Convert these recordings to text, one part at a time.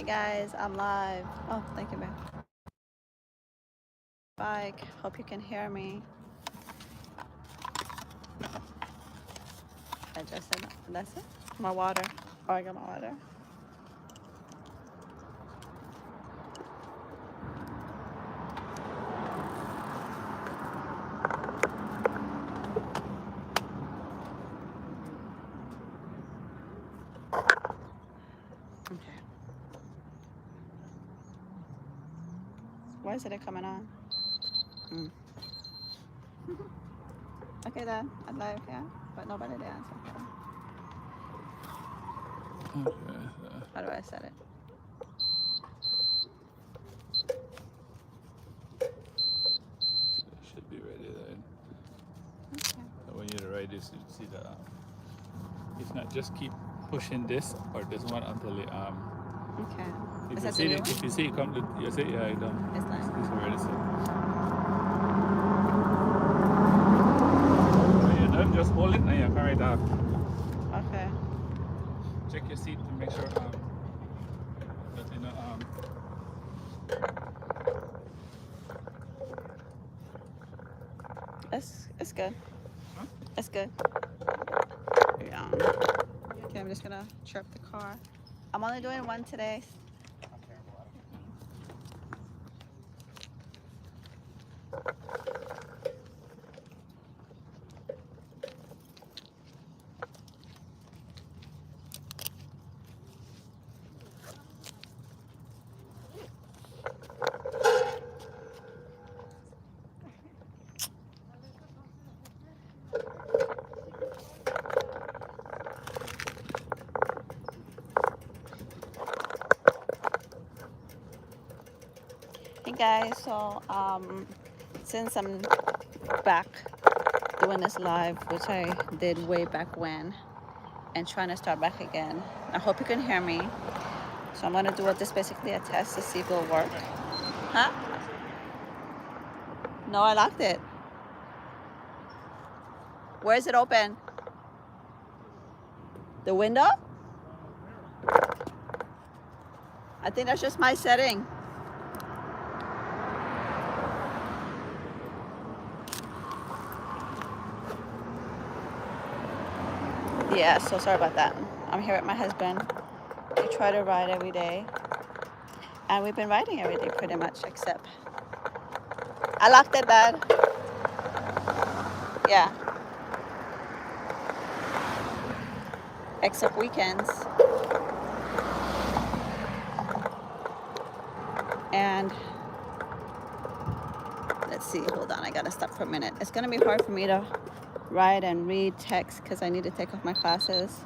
Hey guys, I'm live. Oh, thank you, man. Bike. Hope you can hear me. I just said that's it. My water. Oh, I got my water. Okay. Why isn't it coming on? Mm. Okay then. I'm live, yeah. But nobody there. So Okay, how do I set it? it should be ready then. Okay. So when you're ready, you see the. If not, just keep pushing this or this one until it Okay. If Is you that the see new it, one? if you see it come, you say yeah, done. It's It's not. already set. When you're done, just hold it and you carry it off. Okay. Check your seat to make sure that you know It's good. huh? It's good. Yeah. Okay, I'm just gonna chirp the car. I'm only doing one today. Hey guys, so since I'm back doing this live, which I did way back when, and trying to start back again, I hope you can hear me. So I'm gonna do this basically a test to see if it'll work. Huh? No, I locked it. Where is it open? The window? I think that's just my setting. Yeah, so sorry about that. I'm here with my husband. We try to ride every day. And we've been riding every day pretty much, except I locked it, Dad. Yeah, except weekends. And let's see, hold on, I gotta stop for a minute. It's gonna be hard for me to write and read text because I need to take off my glasses.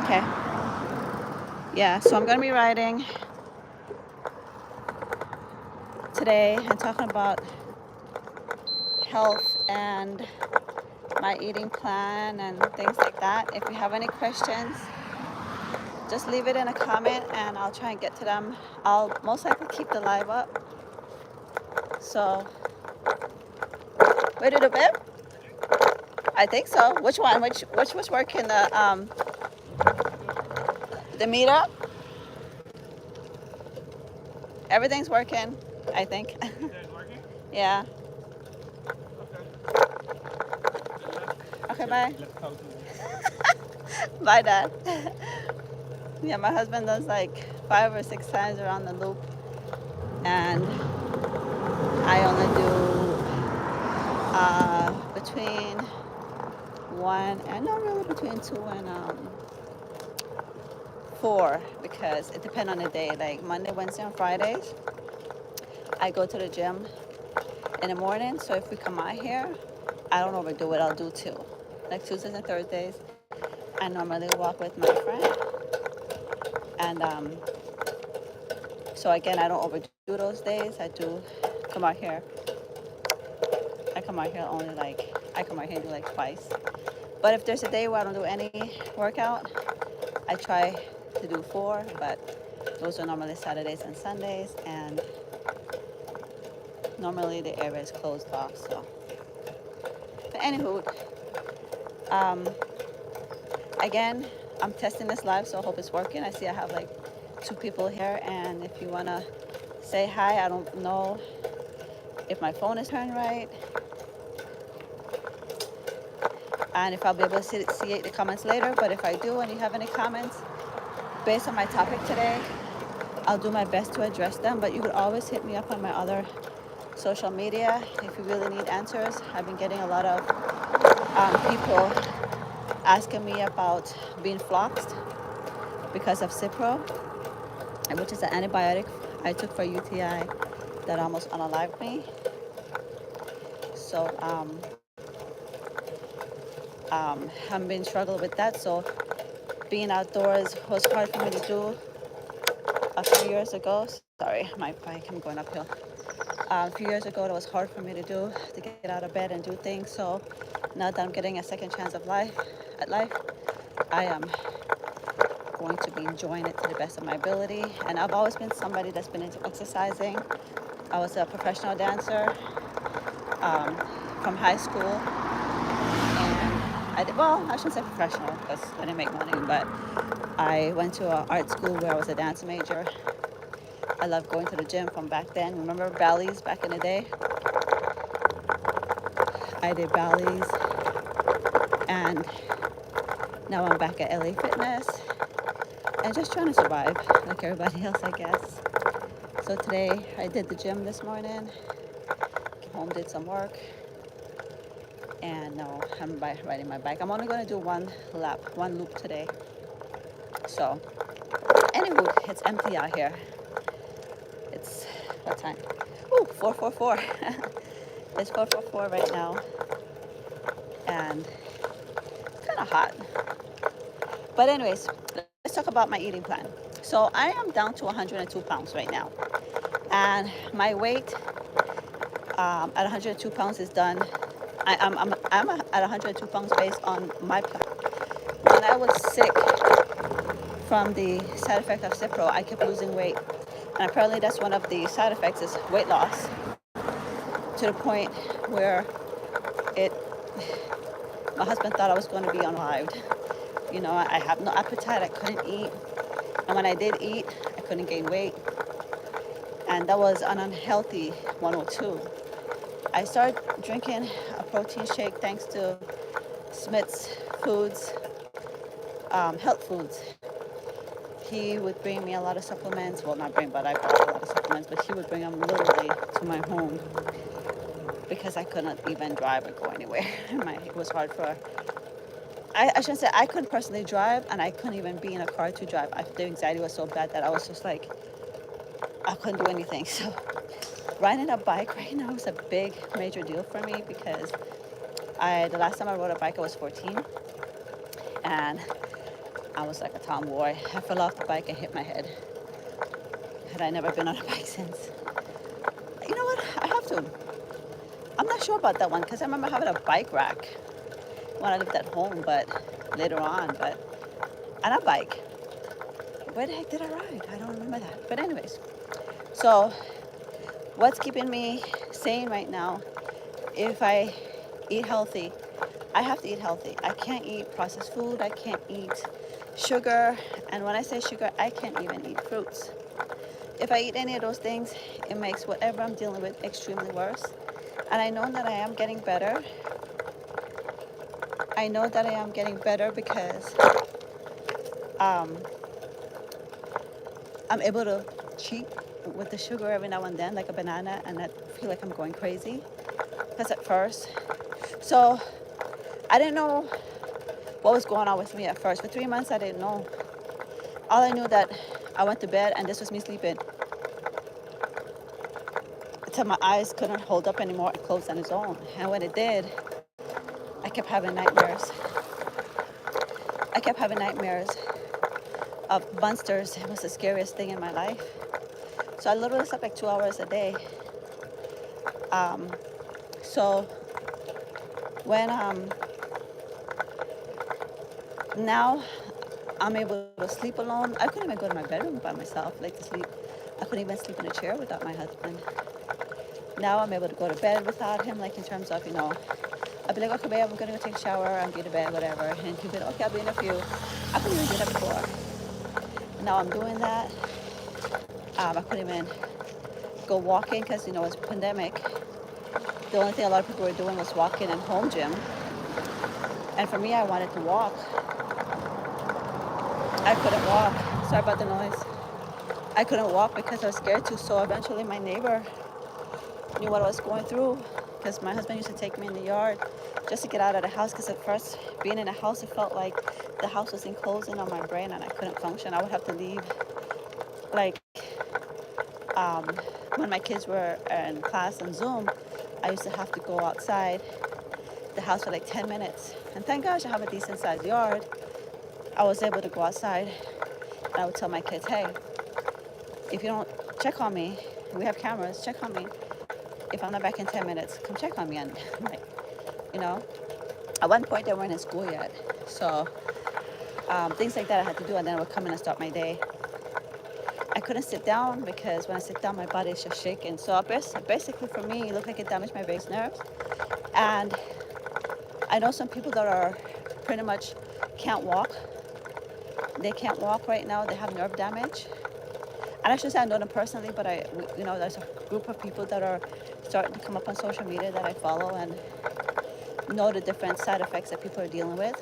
Okay. Yeah, so I'm gonna be writing today and talking about health and my eating plan and things like that. If you have any questions, just leave it in a comment and I'll try and get to them. I'll most likely keep the live up. So, ready to bed? I think so. Which one? Which was working? The meter? Everything's working, I think. It's working? Yeah. Okay. Okay, bye. Left house. Bye, Dad. Yeah, my husband does like 5 or 6 times around the loop, and I only do between one and not really between two and four because it depends on the day. Like Monday, Wednesday, and Fridays, I go to the gym in the morning. So if we come out here, I don't overdo it. I'll do two. Like Tuesdays and Thursdays, I normally walk with my friend, and so again, I don't overdo those days. I do come out here. I come out here only like I come out here and do like twice. But if there's a day where I don't do any workout, I try to do four. But those are normally Saturdays and Sundays, and normally the area is closed off. So, but anywho, um, again, I'm testing this live, so I hope it's working. I see I have like 2 people here, and if you wanna say hi, I don't know if my phone is turned right, and if I'll be able to see the comments later. But if I do, and you have any comments based on my topic today, I'll do my best to address them. But you could always hit me up on my other social media if you really need answers. I've been getting a lot of people asking me about being floxed because of Cipro, which is an antibiotic I took for UTI that almost unalived me. So I've been struggling with that. So being outdoors was hard for me to do a few years ago. Sorry, my bike, I'm going uphill. A few years ago, it was hard for me to do, to get out of bed and do things. So now that I'm getting a second chance of life, I am going to be enjoying it to the best of my ability. And I've always been somebody that's been into exercising. I was a professional dancer from high school. And I did, well, I shouldn't say professional because I didn't make money, but I went to an art school where I was a dance major. I love going to the gym from back then. Remember Bally's back in the day? I did Bally's, and now I'm back at LA Fitness and just trying to survive like everybody else, I guess. So today I did the gym this morning, came home, did some work, and now I'm riding my bike. I'm only going to do one loop today. So, anywho, it's empty out here. It's, what time? Ooh, 4:44. It's 4:44 right now, and it's kind of hot. But anyways, let's talk about my eating plan. So I am down to 102 pounds right now, and my weight at 102 pounds is done. I'm at 102 pounds based on my plan. When I was sick from the side effect of Cipro, I kept losing weight, and apparently that's one of the side effects is weight loss, to the point where it my husband thought I was going to be unalived. You know, I have no appetite, I couldn't eat, and when I did eat, I couldn't gain weight, and that was an unhealthy 102. I started drinking a protein shake thanks to Smith's Foods, Health Foods. He would bring me a lot of supplements. Well, not bring, but I bought a lot of supplements, but he would bring them literally to my home because I couldn't even drive or go anywhere. It was hard for, I shouldn't say I couldn't personally drive, and I couldn't even be in a car to drive. The anxiety was so bad that I was just like, I couldn't do anything. So riding a bike right now is a big, major deal for me because the last time I rode a bike, I was 14, and I was like a tomboy. I fell off the bike and hit my head. Had I never been on a bike since. You know what? I have to. I'm not sure about that one because I remember having a bike rack when I lived at home, but later on, and a bike. Where the heck did I ride? I don't remember that. But anyways, so what's keeping me sane right now? If I eat healthy, I have to eat healthy. I can't eat processed food. I can't eat sugar. And when I say sugar, I can't even eat fruits. If I eat any of those things, it makes whatever I'm dealing with extremely worse. And I know that I am getting better. I know that I am getting better because I'm able to cheat with the sugar every now and then, like a banana, and I feel like I'm going crazy. Because at first, so I didn't know what was going on with me at first. For 3 months, I didn't know. All I knew that I went to bed and this was me sleeping until my eyes couldn't hold up anymore. It closed on its own. And when it did, I kept having nightmares. I kept having nightmares of monsters. It was the scariest thing in my life. So I literally slept like 2 hours a day. So when now I'm able to sleep alone. I couldn't even go to my bedroom by myself, like to sleep. I couldn't even sleep in a chair without my husband. Now I'm able to go to bed without him, like in terms of, I'd be like, okay, babe, I'm gonna go take a shower, I'm going to bed, whatever. And he'd be like, okay, I'll be in a few. I couldn't even do that before. Now I'm doing that. I couldn't even go walking because, you know, it's pandemic. The only thing a lot of people were doing was walking and home gym. And for me, I wanted to walk. I couldn't walk. Sorry about the noise. I couldn't walk because I was scared to. So eventually my neighbor knew what I was going through, because my husband used to take me in the yard just to get out of the house, because at first being in the house, it felt like the house was enclosing on my brain and I couldn't function. I would have to leave. Like um, when my kids were in class on Zoom, I used to have to go outside the house for like 10 minutes. And thank gosh I have a decent sized yard. I was able to go outside, and I would tell my kids, hey, if you don't check on me, we have cameras, check on me. If I'm not back in 10 minutes, come check on me. And like, you know, at one point they weren't in school yet. So things like that I had to do, and then I would come in and start my day. I couldn't sit down because when I sit down, my body is just shaking. So basically for me, it looked like it damaged my base nerves. And I know some people that are pretty much can't walk. They can't walk right now. They have nerve damage. And I should say I know them personally, but you know, there's a group of people that are starting to come up on social media that I follow and know the different side effects that people are dealing with.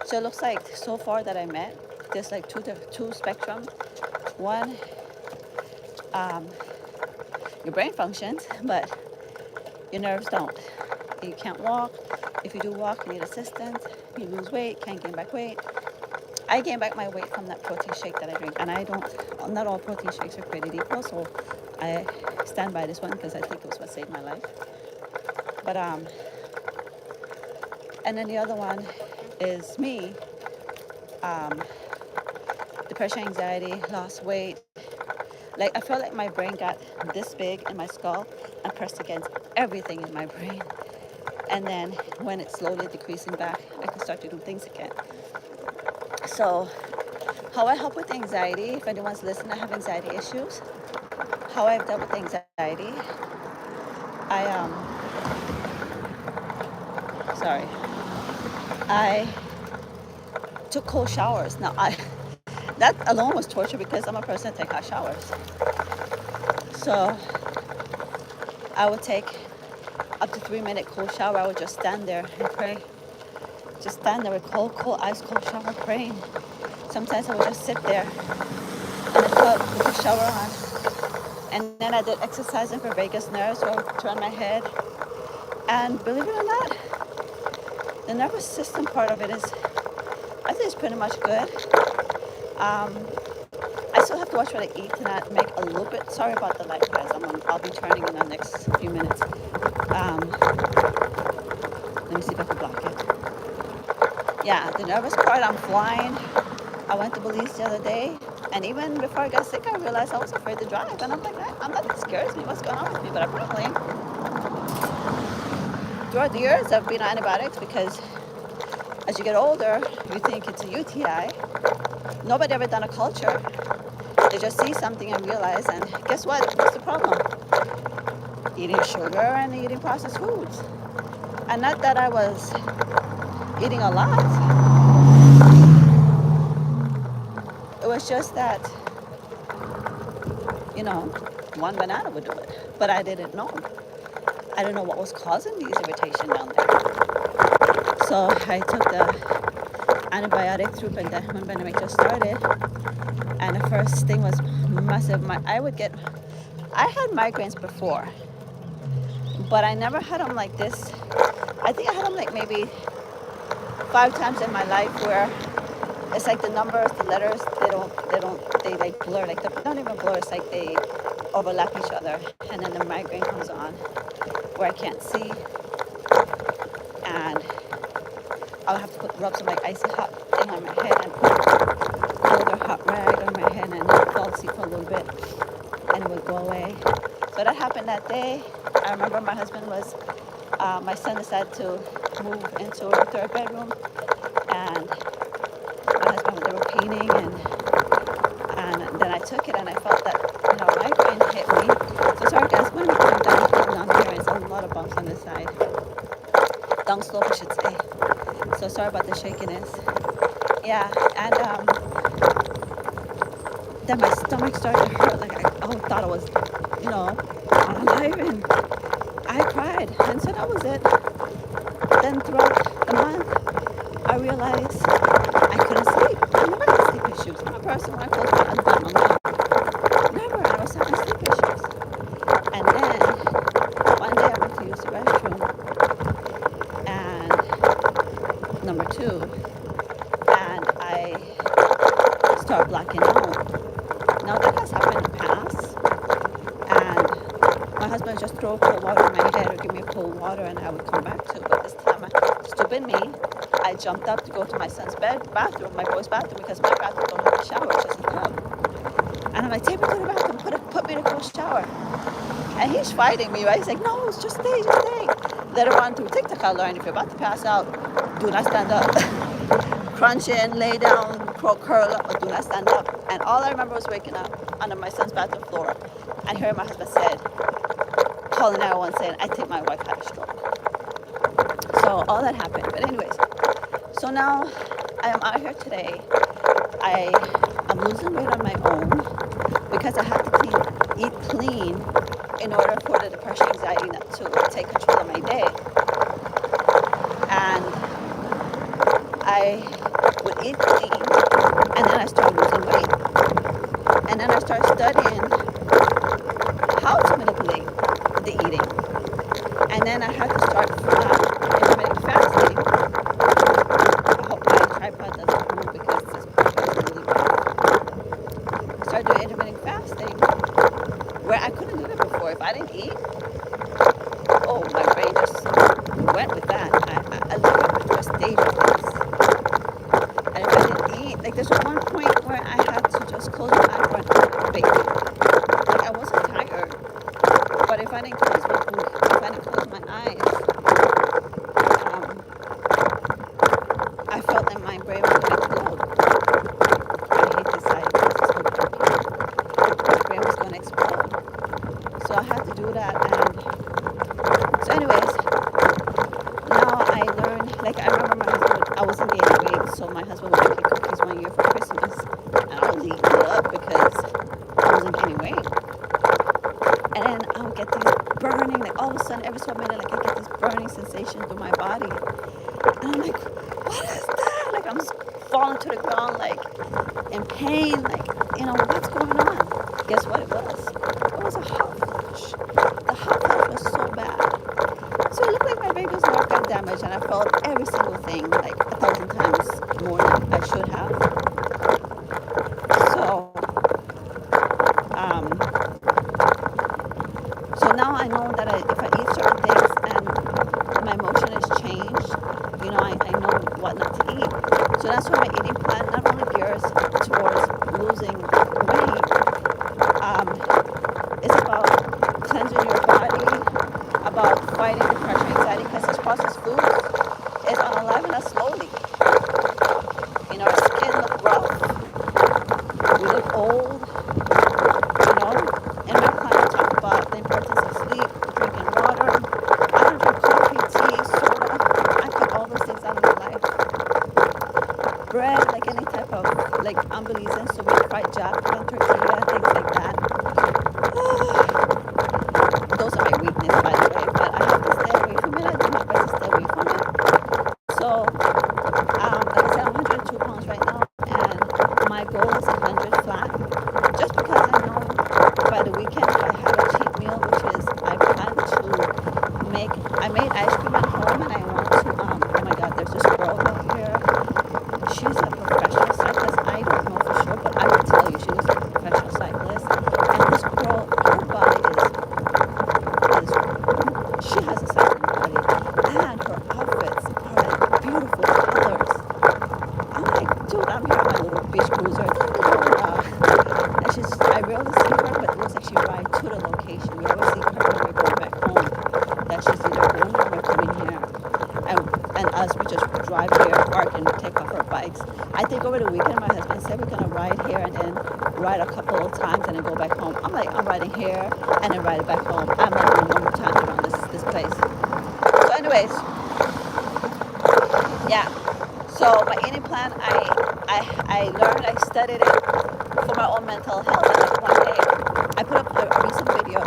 So it looks like so far that I met, there's like two spectrum. One, your brain functions, but your nerves don't. You can't walk. If you do walk, you need assistance. You lose weight, can't gain back weight. I gain back my weight from that protein shake that I drink. And not all protein shakes are created equal, so I stand by this one because I think it was what saved my life. But, and then the other one is me. Depression, anxiety, lost weight. Like, I felt like my brain got this big in my skull and pressed against everything in my brain. And then when it's slowly decreasing back, I can start to do things again. So how I help with anxiety, if anyone's listening, I have anxiety issues. How I've dealt with anxiety, I took cold showers. Now, that alone was torture because I'm a person that takes hot showers. So I would take up to 3-minute cold shower. I would just stand there and pray. Just stand there with cold, ice cold shower praying. Sometimes I would just sit there and I put the shower on. And then I did exercising for vagus nerves, where I would turn my head. And believe it or not, the nervous system part of it is, I think it's pretty much good. I still have to watch what I eat to not make a little bit, sorry about the light guys, I'll be turning in the next few minutes. Let me see if I can block it. Yeah, the nervous part, I'm flying. I went to Belize the other day, and even before I got sick, I realized I was afraid to drive. And I'm like, I'm not, that scares me. What's going on with me? But apparently, throughout the years, I've been on antibiotics because as you get older, you think it's a UTI. Nobody ever done a culture. They just see something and realize, and guess what? What's the problem? Eating sugar and eating processed foods. And not that I was eating a lot. It was just that, you know, one banana would do it. But I didn't know. I didn't know what was causing these irritation down there. So I took the antibiotic through when pandemic just started. And the first thing was massive. I had migraines before, but I never had them like this. I think I had them like maybe 5 times in my life, where it's like the numbers, the letters, they like blur, like they don't even blur, it's like they overlap each other. And then the migraine comes on where I can't see. And I'll have to rub some like icy hot thing on my head and put another hot rag on my head and fall asleep for a little bit, and it would go away. So that happened that day. I remember my husband my son decided to move into a 3rd bedroom, and my husband, they were painting, and then I took it and I felt that, you know, migraine hit me. So sorry guys, when we come down here, there's a lot of bumps on this side. long slope, I should say. So sorry about the shakiness. Yeah, and then my stomach started to hurt. Like I thought I was, you know, alive, and I cried, and so that was it. Then throughout the month, I realized I couldn't sleep. I never had sleep issues. I'm a person when I close my eyes, bottom of my mouth. Never. I was having sleep issues. And then one day I went to use the restroom, and number two, and I started blacking out. Now that has happened in the past, and my husband would just throw cold water in my head or give me cold water, and I would come back to. But this time, stupid me, I jumped up to go to my son's bathroom, my boy's bathroom, because my bathroom don't have a shower, it's just a tub. And I'm like, take me to the bathroom, put me in a cold shower. And he's fighting me, right? He's like, no, just stay, just stay. Later on through TikTok, I learned if you're about to pass out, do not stand up. Crunch in, lay down, curl up, but do not stand up. And all I remember was waking up under my son's bathroom floor and hearing my husband said, calling 911 saying, I think my wife had a stroke. So all that happened. But anyways, so now I am out here today. I'm losing weight on my own because I have to eat clean in order for the depression, anxiety not to take control of my day. And I would eat clean, and then I started losing weight. And then I started studying how to manipulate the eating. And then I had to start intermittent fasting. I hope my tripod doesn't move because this is really bad. I started doing intermittent fasting where I couldn't do it before. If I didn't eat, oh, my brain just went with that. I lived at the first stage of this. And if I didn't eat, like there's one point where I had to just close my eyes for an bake. Like I wasn't tired, but if I didn't close my eyes, I felt like my brain was going to explode. I hate this side because it's so dark. My brain was going to explode. So I had to do that, and so anyways, now I learned, like I remember my husband, I wasn't gaining weight, so my husband would make me cookies one year for Christmas, and I was eating it up because I wasn't gaining weight. And then I would get these burning, like all of a sudden, every so minute, like I get this burning sensation through my body. And I'm like, what is that? Like I'm just falling to the ground, like in pain, like, you know, what's going on? Guess what it was? It was a hot flash. The hot flash was so bad. So it looked like my vagus nerve got damaged, and I felt every single thing like 1,000 times more than I should have. So now I know that if I eat certain things and my emotion is changed, you know, I know what not to eat. So that's why my eating plan not only gears towards losing weight, it's about cleansing your body, about fighting depression, anxiety, because this processed food is unaliving us slowly. You know, our skin look rough, we look old, you know. In my plan, I talk about the importance of sleep, drinking water. I don't drink coffee, tea, soda. I cut all those things out of my life. Bread, like any type of, like ambulance, so we fried jackfruit, tortilla, things like that. Those are my weakness, by the way, but I have to stay away from it. I do my best to stay away from it. So, like I said, I'm 102 pounds right now, and my goal is 100 flat. Just because I know by the weekend I have a cheat meal, which is I plan to I made ice cream at home, and I want to, oh my God, there's this girl out here. She's a professional cyclist. I don't know for sure, but I will tell you, she was a professional cyclist. And this girl, her body she has a cycling body, and her outfits are like beautiful colors. I'm like, dude, I'm here on my little beach cruiser. And I rarely see her, but it looks like she rides to the location. We always see her when we're going back home. That she's either going home or coming here. And us, we just drive here, park, and take off our bikes. I think over the weekend, my husband said we're gonna ride here and then ride a couple of times and then go back home. I'm like, I'm riding here and then ride back home. I'm not doing one more time around this place. So anyways, So my eating plan, I learned, I studied it for my own mental health. And like one day, I put up a recent video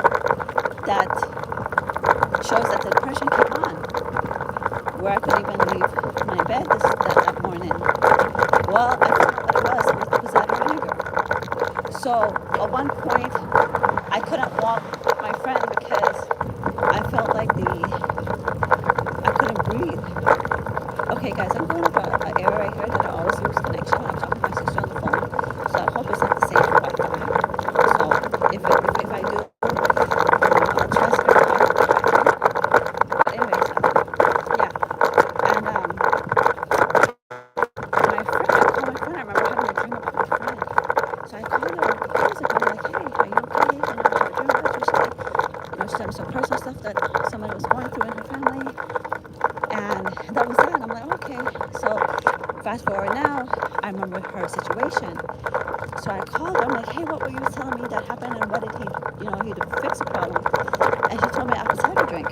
that shows that the depression came on, where I couldn't even leave my bed that morning. Well, I found out what it was. It was cider vinegar. So at one point, I couldn't walk with my friend because I felt like I couldn't breathe. Okay, guys, I'm going over an area right here that I always lose connection when I'm talking to my sister on the phone. So I hope it's not the same Wi-Fi. So if I do, I'll trust everybody. But anyways, yeah. And my friend, I called my friend. I remember having a dream about my friend. So I called her years ago, like, hey, are you okay? And I had a dream about you. She said, she said some personal stuff that somebody was going through in her family. And that was that. And I'm like, okay. So fast forward now, I remember her situation. So I called her. I'm like, hey, what were you telling me that happened? And what did he, he did fix the problem? And she told me apple cider drink.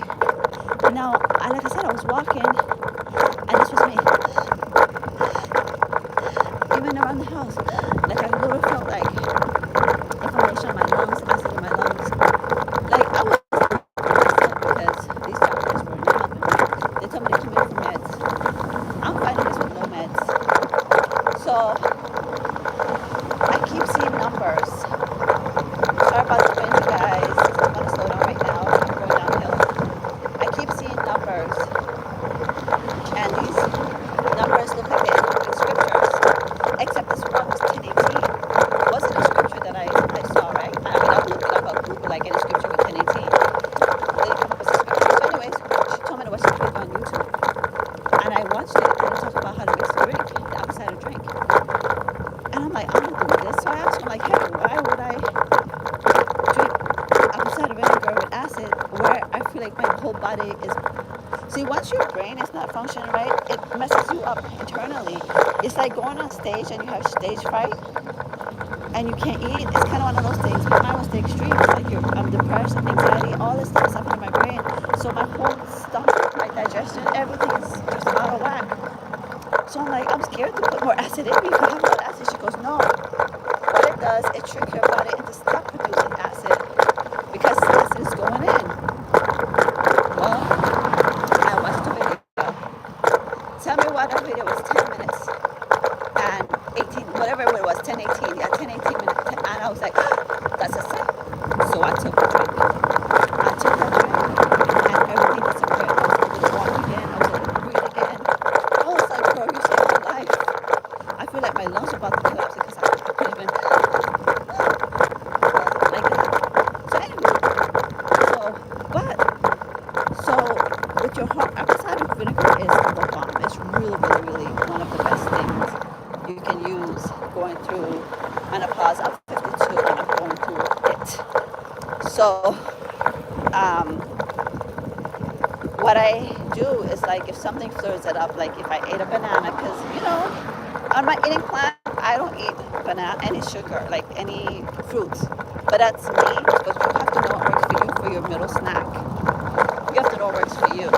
And now, like I said, I was walking, and this was me, even around the house. Like I literally felt like inflammation in my lungs, acid in my lungs. Like I was because these doctors were not helping me. They told me to come in for meds. I'm fighting this with no meds. So I keep seeing numbers. Sorry about the wind, you guys. I'm gonna slow down right now. I'm going downhill. I keep seeing numbers, and these numbers look like they're in scriptures. Except this one was 1018. It wasn't a scripture that I saw, right? I mean, I'll look it up on Google, like any scripture with 1018. It didn't come up as a scripture. So anyways, she told me to watch this video on YouTube. And I watched it, and it talked about how to mix the drink, the apple cider drink. And I'm like, I'm going to do this. So I asked her, like, hey, why would I drink apple cider vinegar with acid where I feel like my whole body is... See, once your brain is not functioning right, it messes you up internally. It's like going on stage and you have stage fright and you can't eat. It's kind of one of those things. But mine was the extreme. It's like I'm depressed, anxiety, all this stuff is happening in my brain. So my whole stomach, my digestion, everything is just out of whack. So I'm like, I'm scared to put more acid in me. If I have more acid, she goes, no. What it does, it tricks your body into stop producing acid because acid is going in. Well, I watched the video. Tell me why that video was 10 minutes and 18, whatever it was, 10, 18, yeah, 10, 18 minutes. And I was like, that's a sign. So I took the drink. I took that drink and everything disappeared. I was able to walk again. I was able to breathe again. I was like, girl, you saved my life. I feel like my lungs are about to collapse because I couldn't even like that. So anyway, so with your heart, apple cider vinegar is the bomb. It's really, really, really one of the best things you can use going through menopause. I'm 52 and I'm going through it. So, what I do is like if something flares it up, like if I ate a banana, because on my eating plan, I don't eat banana, any sugar, like any fruits. But that's me. But you have to know what works for you for your middle snack. You have to know what works for you.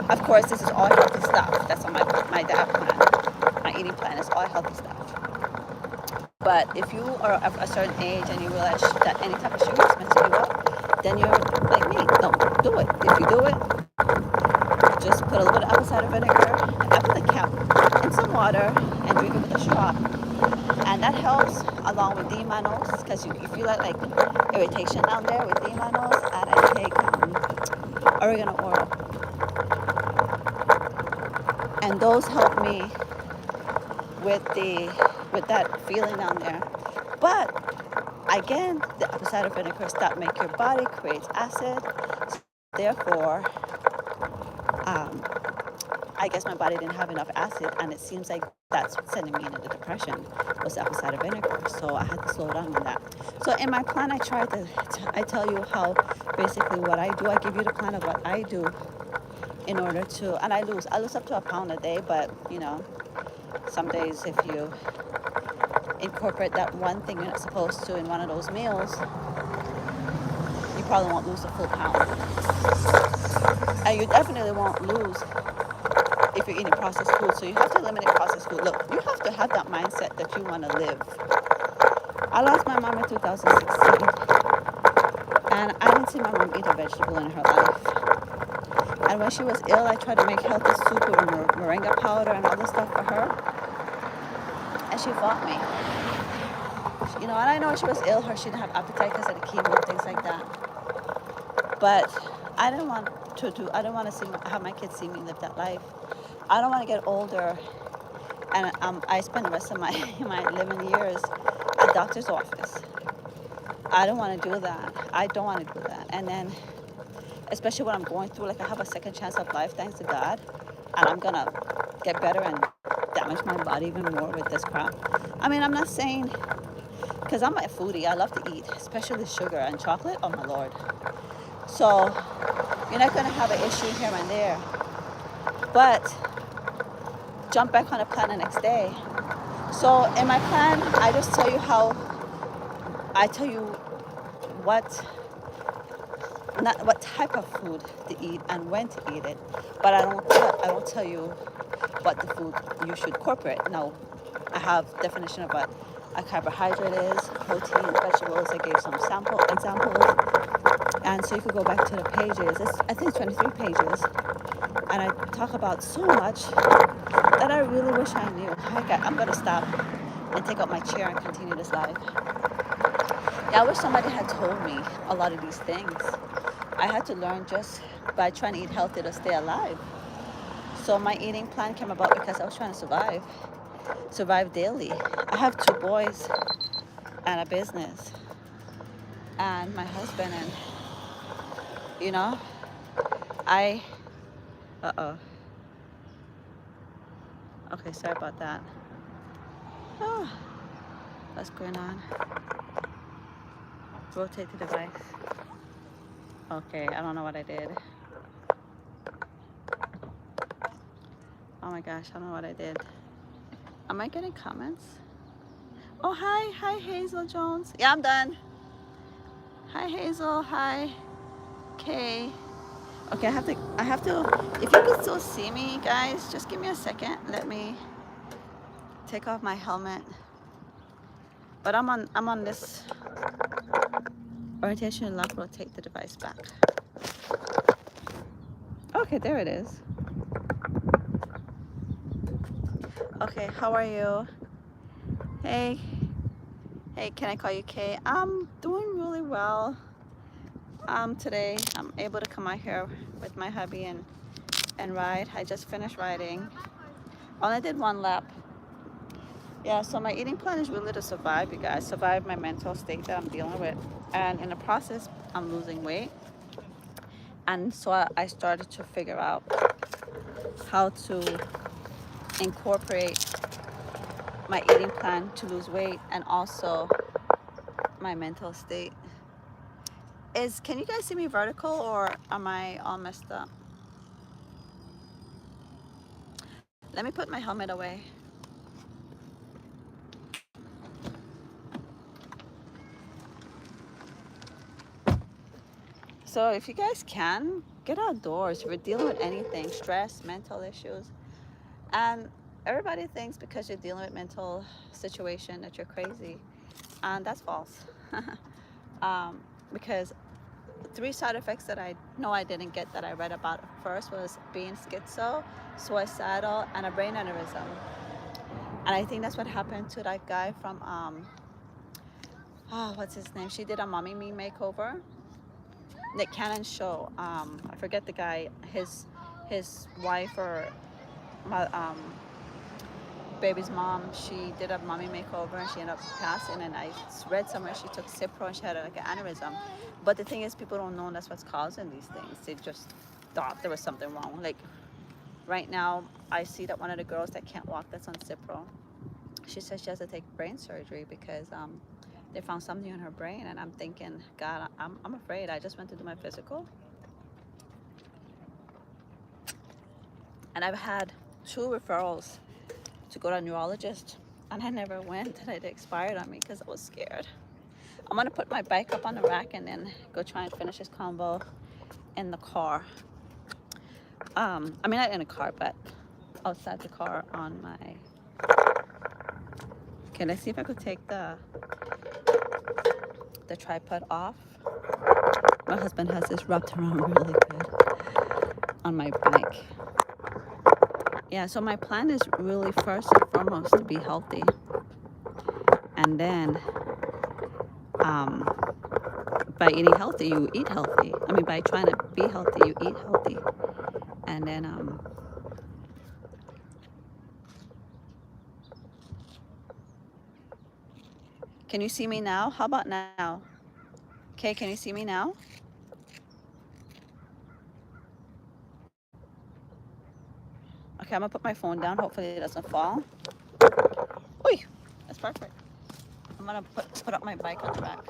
Of course, this is all healthy stuff. That's on my diet plan. My eating plan is all healthy stuff. But if you are of a certain age and you realize that any type of sugar is messing you up, then you're like me. Don't do it. If you do it, just put a little bit of apple cider vinegar, after the cap, in some water, and drink it with a straw. And that helps along with D-mannose, because you feel like irritation down there with D-mannose. And I take oregano oil. And those help me with that feeling down there. But again, the apple cider vinegar stop make your body creates acid. Therefore, I guess my body didn't have enough acid, and it seems like that's what's sending me into depression was apple cider vinegar. So I had to slow down on that. So in my plan, I tell you how basically what I do. I give you the plan of what I do in order to, and I lose up to a pound a day, but some days if you incorporate that one thing you're not supposed to in one of those meals, you probably won't lose the full pound. And you definitely won't lose if you're eating processed food. So you have to eliminate processed food. Look, you have to have that mindset that you want to live. I lost my mom in 2016, and I didn't see my mom eat a vegetable in her life. And when she was ill, I tried to make healthy soup with moringa powder and all this stuff for her, and she fought me. You know, and I know she was ill, she didn't have appetite because of the chemo and things like that. But I didn't want to have my kids see me live that life. I don't want to get older and I spend the rest of my living years at doctor's office. I don't want to do that. I don't want to do that. And then, especially what I'm going through, like I have a second chance of life, thanks to God, and I'm gonna get better and damage my body even more with this crap. I mean, I'm not saying, because I'm a foodie, I love to eat, especially sugar and chocolate. Oh my Lord. So you're not gonna have an issue here and there, but jump back on the plan the next day. So in my plan, I just tell you what type of food to eat and when to eat it, but I don't tell you what the food you should incorporate. No, I have definition of what a carbohydrate is, protein, vegetables. I gave some examples, and so you could go back to the pages. I think it's 23 pages, and I talk about so much that I really wish I knew. I'm gonna stop and take out my chair and continue this live. Yeah, I wish somebody had told me a lot of these things. I had to learn just by trying to eat healthy to stay alive. So my eating plan came about because I was trying to survive daily. I have 2 boys and a business and my husband, and you know, okay, sorry about that. Oh, what's going on? Rotate the device. Okay, I don't know what I did. Oh my gosh, I don't know what I did. Am I getting comments? Oh, hi Hazel Jones. Yeah, I'm done. Hi Hazel, hi Kay. Okay, I have to, if you can still see me, guys, just give me a second. Let me take off my helmet. But I'm on this orientation lock. Rotate the device back. Okay, there it is. Okay, how are you? Hey, can I call you Kay? I'm doing really well. Today I'm able to come out here with my hubby and ride. I just finished riding. Only did 1 lap. Yeah, so my eating plan is really to survive, you guys. Survive my mental state that I'm dealing with. And in the process, I'm losing weight. And so I started to figure out how to incorporate my eating plan to lose weight and also my mental state. Can you guys see me vertical or am I all messed up? Let me put my helmet away. So if you guys can, get outdoors. If you're dealing with anything, stress, mental issues, and everybody thinks because you're dealing with mental situation that you're crazy, and that's false. Because 3 side effects that I know I didn't get that I read about first was being schizo, suicidal, and a brain aneurysm. And I think that's what happened to that guy from what's his name? She did a Mommy Me makeover. Nick Cannon's show. I forget the guy. His wife or baby's mom. She did a mommy makeover and she ended up passing. And I read somewhere she took Cipro and she had like an aneurysm. But the thing is, people don't know that's what's causing these things. They just thought there was something wrong. Like right now, I see that one of the girls that can't walk that's on Cipro. She says she has to take brain surgery because they found something in her brain, and I'm thinking, God, I'm afraid. I just went to do my physical, and I've had 2 referrals to go to a neurologist, and I never went, and it expired on me because I was scared. I'm gonna put my bike up on the rack and then go try and finish this combo in the car. I mean, not in the car, but outside the car on my. Okay, let's see if I could take the tripod off. My husband has this wrapped around really good on my bike. Yeah, so my plan is really first and foremost to be healthy. And then by eating healthy, you eat healthy. I mean, by trying to be healthy, you eat healthy. And then can you see me now? How about now? Okay, can you see me now? Okay, I'm gonna put my phone down. Hopefully it doesn't fall. Oy, that's perfect. I'm gonna put up my bike on the rack.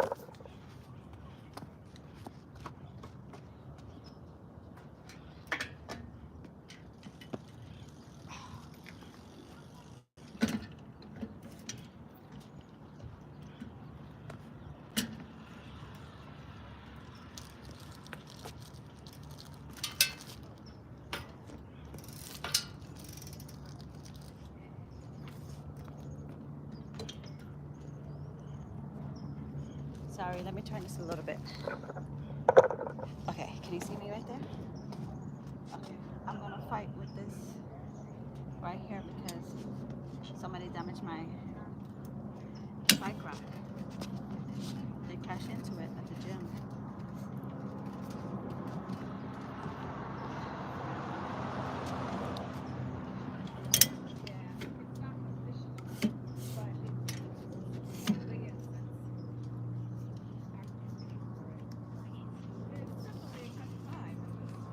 Sorry, let me turn this a little bit. Okay, can you see me right there? Okay, I'm gonna fight with this right here because somebody damaged my bike rack. They crashed into it at the gym.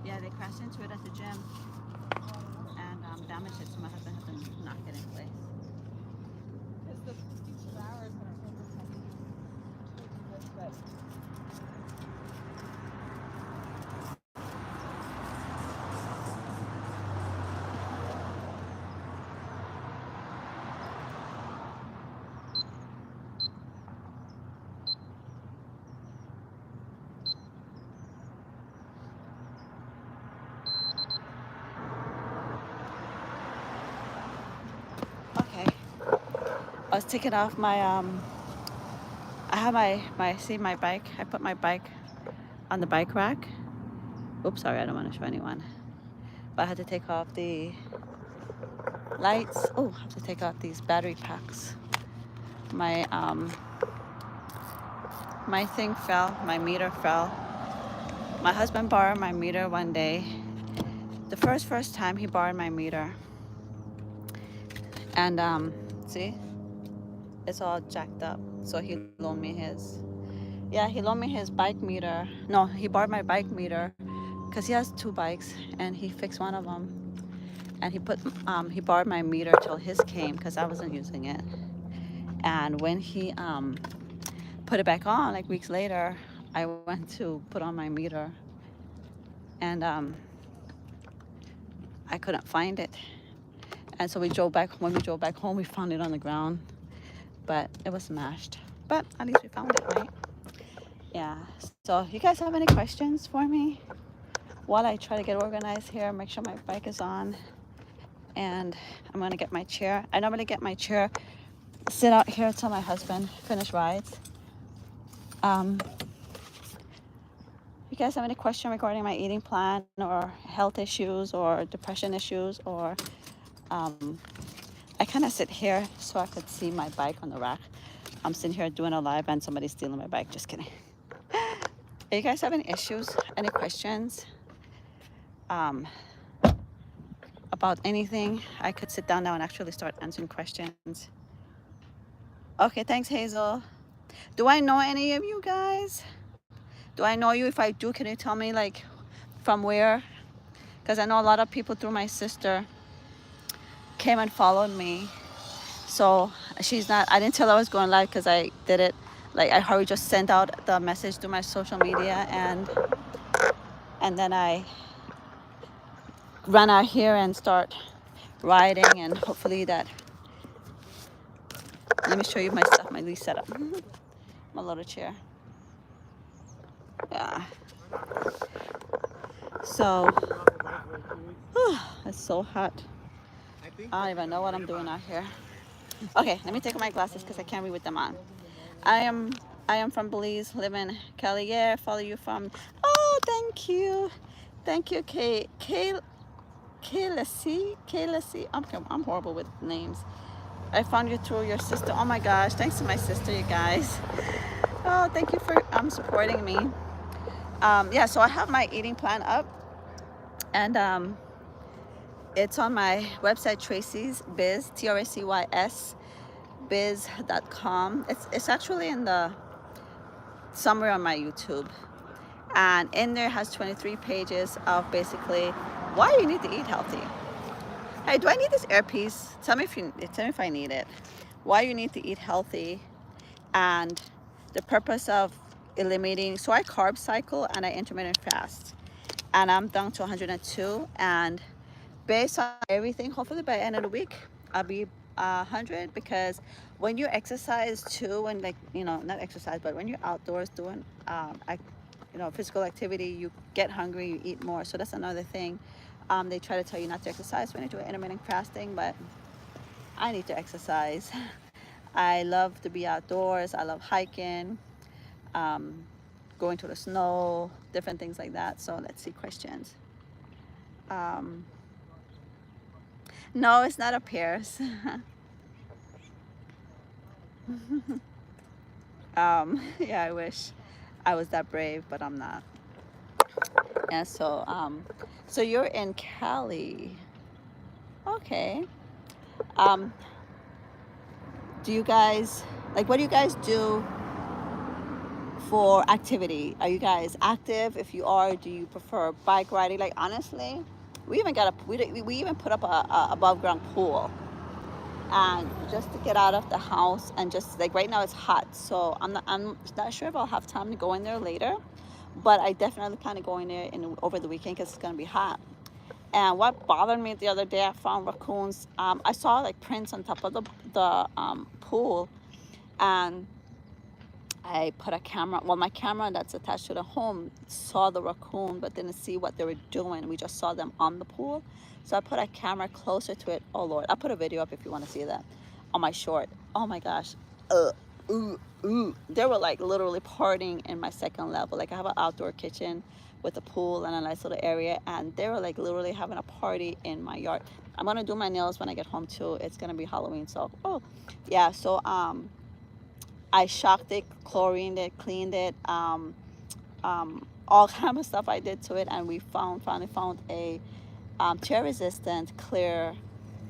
Yeah, they crashed into it at the gym and damaged it, so my husband had to knock it in place. Because the each of ours when our fingers have this, but Okay, I was taking off my I have my bike. I put my bike on the bike rack. Oops, sorry, I don't want to show anyone. But I had to take off the lights. Oh, I have to take off these battery packs. My thing fell, my meter fell. My husband borrowed my meter one day. The first time he borrowed my meter. And see, it's all jacked up. So he loaned me his. Yeah, he loaned me his bike meter. No, he borrowed my bike meter because he has 2 bikes and he fixed one of them. And he borrowed my meter till his came because I wasn't using it. And when he put it back on, like weeks later, I went to put on my meter and I couldn't find it. And so when we drove back home, we found it on the ground, but it was smashed. But at least we found it, right? Yeah. So you guys have any questions for me while I try to get organized here, make sure my bike is on, and I'm gonna get my chair. I normally get my chair, sit out here till my husband finish rides. You guys have any question regarding my eating plan or health issues or depression issues or I kind of sit here so I could see my bike on the rack. I'm sitting here doing a live and somebody's stealing my bike. Just kidding. You guys have any issues, any questions about anything? I could sit down now and actually start answering questions. Okay, thanks, Hazel. Do I know any of you guys? Do I know you? If I do, can you tell me like from where? Because I know a lot of people through my sister came and followed me. So she's not, I didn't tell her I was going live because I did it. Like I hurried, just sent out the message through my social media and then I run out here and start riding and hopefully that, let me show you my stuff, my lease setup. My little chair. Yeah. So, it's so hot. I don't even know what I'm doing out here. Okay, let me take my glasses because I can't read with them on. I am I am from Belize, live in Cali. Yeah, follow you from. Oh, thank you, Kayla. I'm horrible with names. I found you through your sister. Oh my gosh, thanks to my sister, you guys. Oh, thank you for supporting me. Yeah, so I have my eating plan up, and it's on my website, Tracy's Biz, TRACYS biz.com. It's actually in the somewhere on my YouTube, and in there has 23 pages of basically why you need to eat healthy. Hey, do I need this earpiece? Tell me if I need it. Why you need to eat healthy, and the purpose of eliminating. So I carb cycle and I intermittent fast, and I'm down to 102. And based on everything, hopefully by the end of the week, I'll be 100. Because when you exercise too, when like not exercise, but when you're outdoors doing physical activity, you get hungry, you eat more. So that's another thing. They try to tell you not to exercise when you do intermittent fasting, but I need to exercise. I love to be outdoors. I love hiking, um, going to the snow, different things like that. So let's see questions. Um, no, it's not a Pierce. Yeah, I wish I was that brave, but I'm not. Yeah, so you're in Cali. Okay. Um, do you guys what do you guys do for activity? Are you guys active? If you are, do you prefer bike riding? Like honestly, we even got we even put up a above ground pool, and just to get out of the house, and just like right now it's hot, so I'm not sure if I'll have time to go in there later, but I definitely plan to go in there over the weekend because it's gonna be hot. And what bothered me the other day, I found raccoons. I saw like prints on top of the pool, and I put a camera. Well, my camera that's attached to the home saw the raccoon, but didn't see what they were doing. We just saw them on the pool, so I put a camera closer to it. Oh Lord, I'll put a video up if you want to see that on my short. Oh my gosh, they were like literally partying in my second level. Like I have an outdoor kitchen with a pool and a nice little area, and they were like literally having a party in my yard. I'm gonna do my nails when I get home too. It's gonna be Halloween, so yeah. So I shocked it, chlorined it, cleaned it, all kind of stuff I did to it, and we finally found a tear resistant clear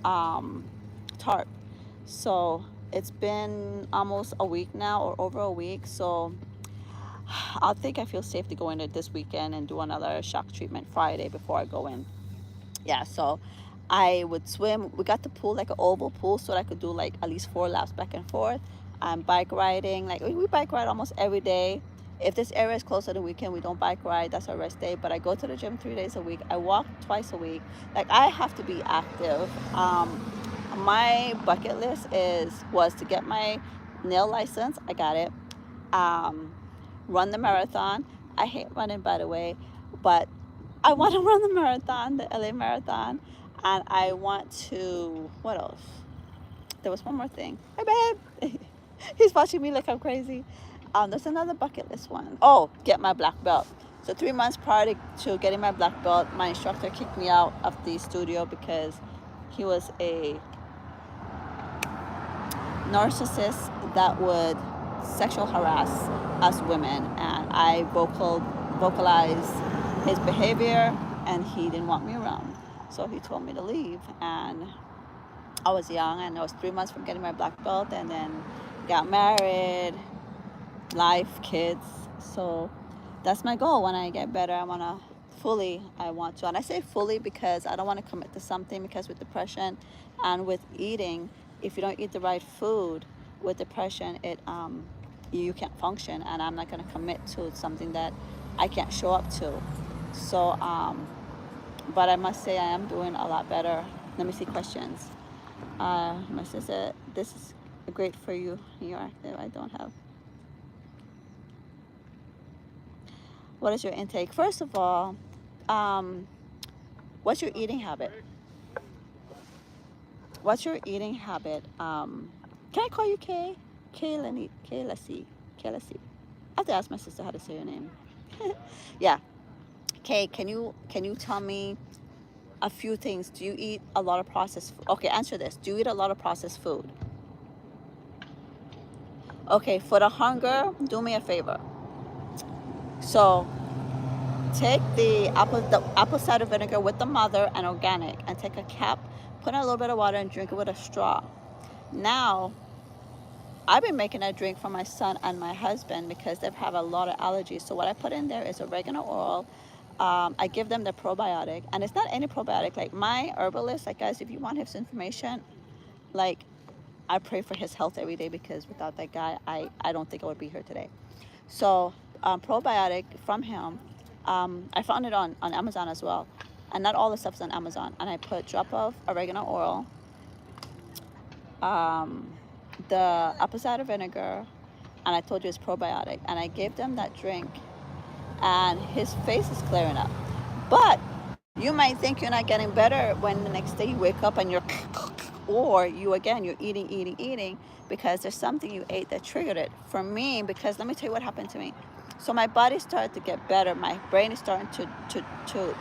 tarp. So it's been almost a week now, or over a week. So I feel safe to go in it this weekend and do another shock treatment Friday before I go in. Yeah, so I would swim. We got the pool, like an oval pool, so that I could do like at least 4 laps back and forth. Bike riding, like we bike ride almost every day. If this area is close to the weekend, we don't bike ride. That's our rest day. But I go to the gym 3 days a week. I walk twice a week. Like I have to be active. My bucket list was to get my nail license. I got it. Run the marathon. I hate running, by the way, but I want to run the marathon, the LA marathon, and I want to. What else? There was one more thing. Hi, babe. He's watching me like I'm crazy. There's another bucket list one. Oh, get my black belt. So 3 months prior to getting my black belt, my instructor kicked me out of the studio because he was a narcissist that would sexual harass us women, and I vocalized his behavior, and he didn't want me around. So he told me to leave, and I was young, and I was 3 months from getting my black belt, and then got married, life, kids. So that's my goal. When I get better, I want to, and I say fully because I don't want to commit to something, because with depression and with eating, if you don't eat the right food with depression, you can't function, and I'm not going to commit to something that I can't show up to. So but I must say I am doing a lot better. Let me see questions. My sister, this is great for you. You're active. I don't have. What is your intake? First of all, what's your eating habit? what's your eating habit? Can I call you Kay? Kaylani, Kaylasi, Kaylasi. I have to ask my sister how to say your name. Yeah, Kay, can you tell me a few things? Do you eat a lot of processed food? Okay, answer this. Do you eat a lot of processed food? Okay, for the hunger, do me a favor. So take the apple cider vinegar with the mother and organic, and take a cap, put in a little bit of water, and drink it with a straw. Now, I've been making a drink for my son and my husband because they have a lot of allergies. So what I put in there is oregano oil. I give them the probiotic, and it's not any probiotic. Like my herbalist, like guys, if you want his information, like I pray for his health every day because without that guy, I don't think I would be here today. So probiotic from him, I found it on Amazon as well, and not all the stuff's on Amazon. And I put drop of oregano oil, um, the apple cider vinegar, and I told you it's probiotic. And I gave them that drink, and his face is clearing up. But you might think you're not getting better when the next day you wake up and you're, or you're eating because there's something you ate that triggered it. For me, because let me tell you what happened to me. So my body started to get better. My brain is starting to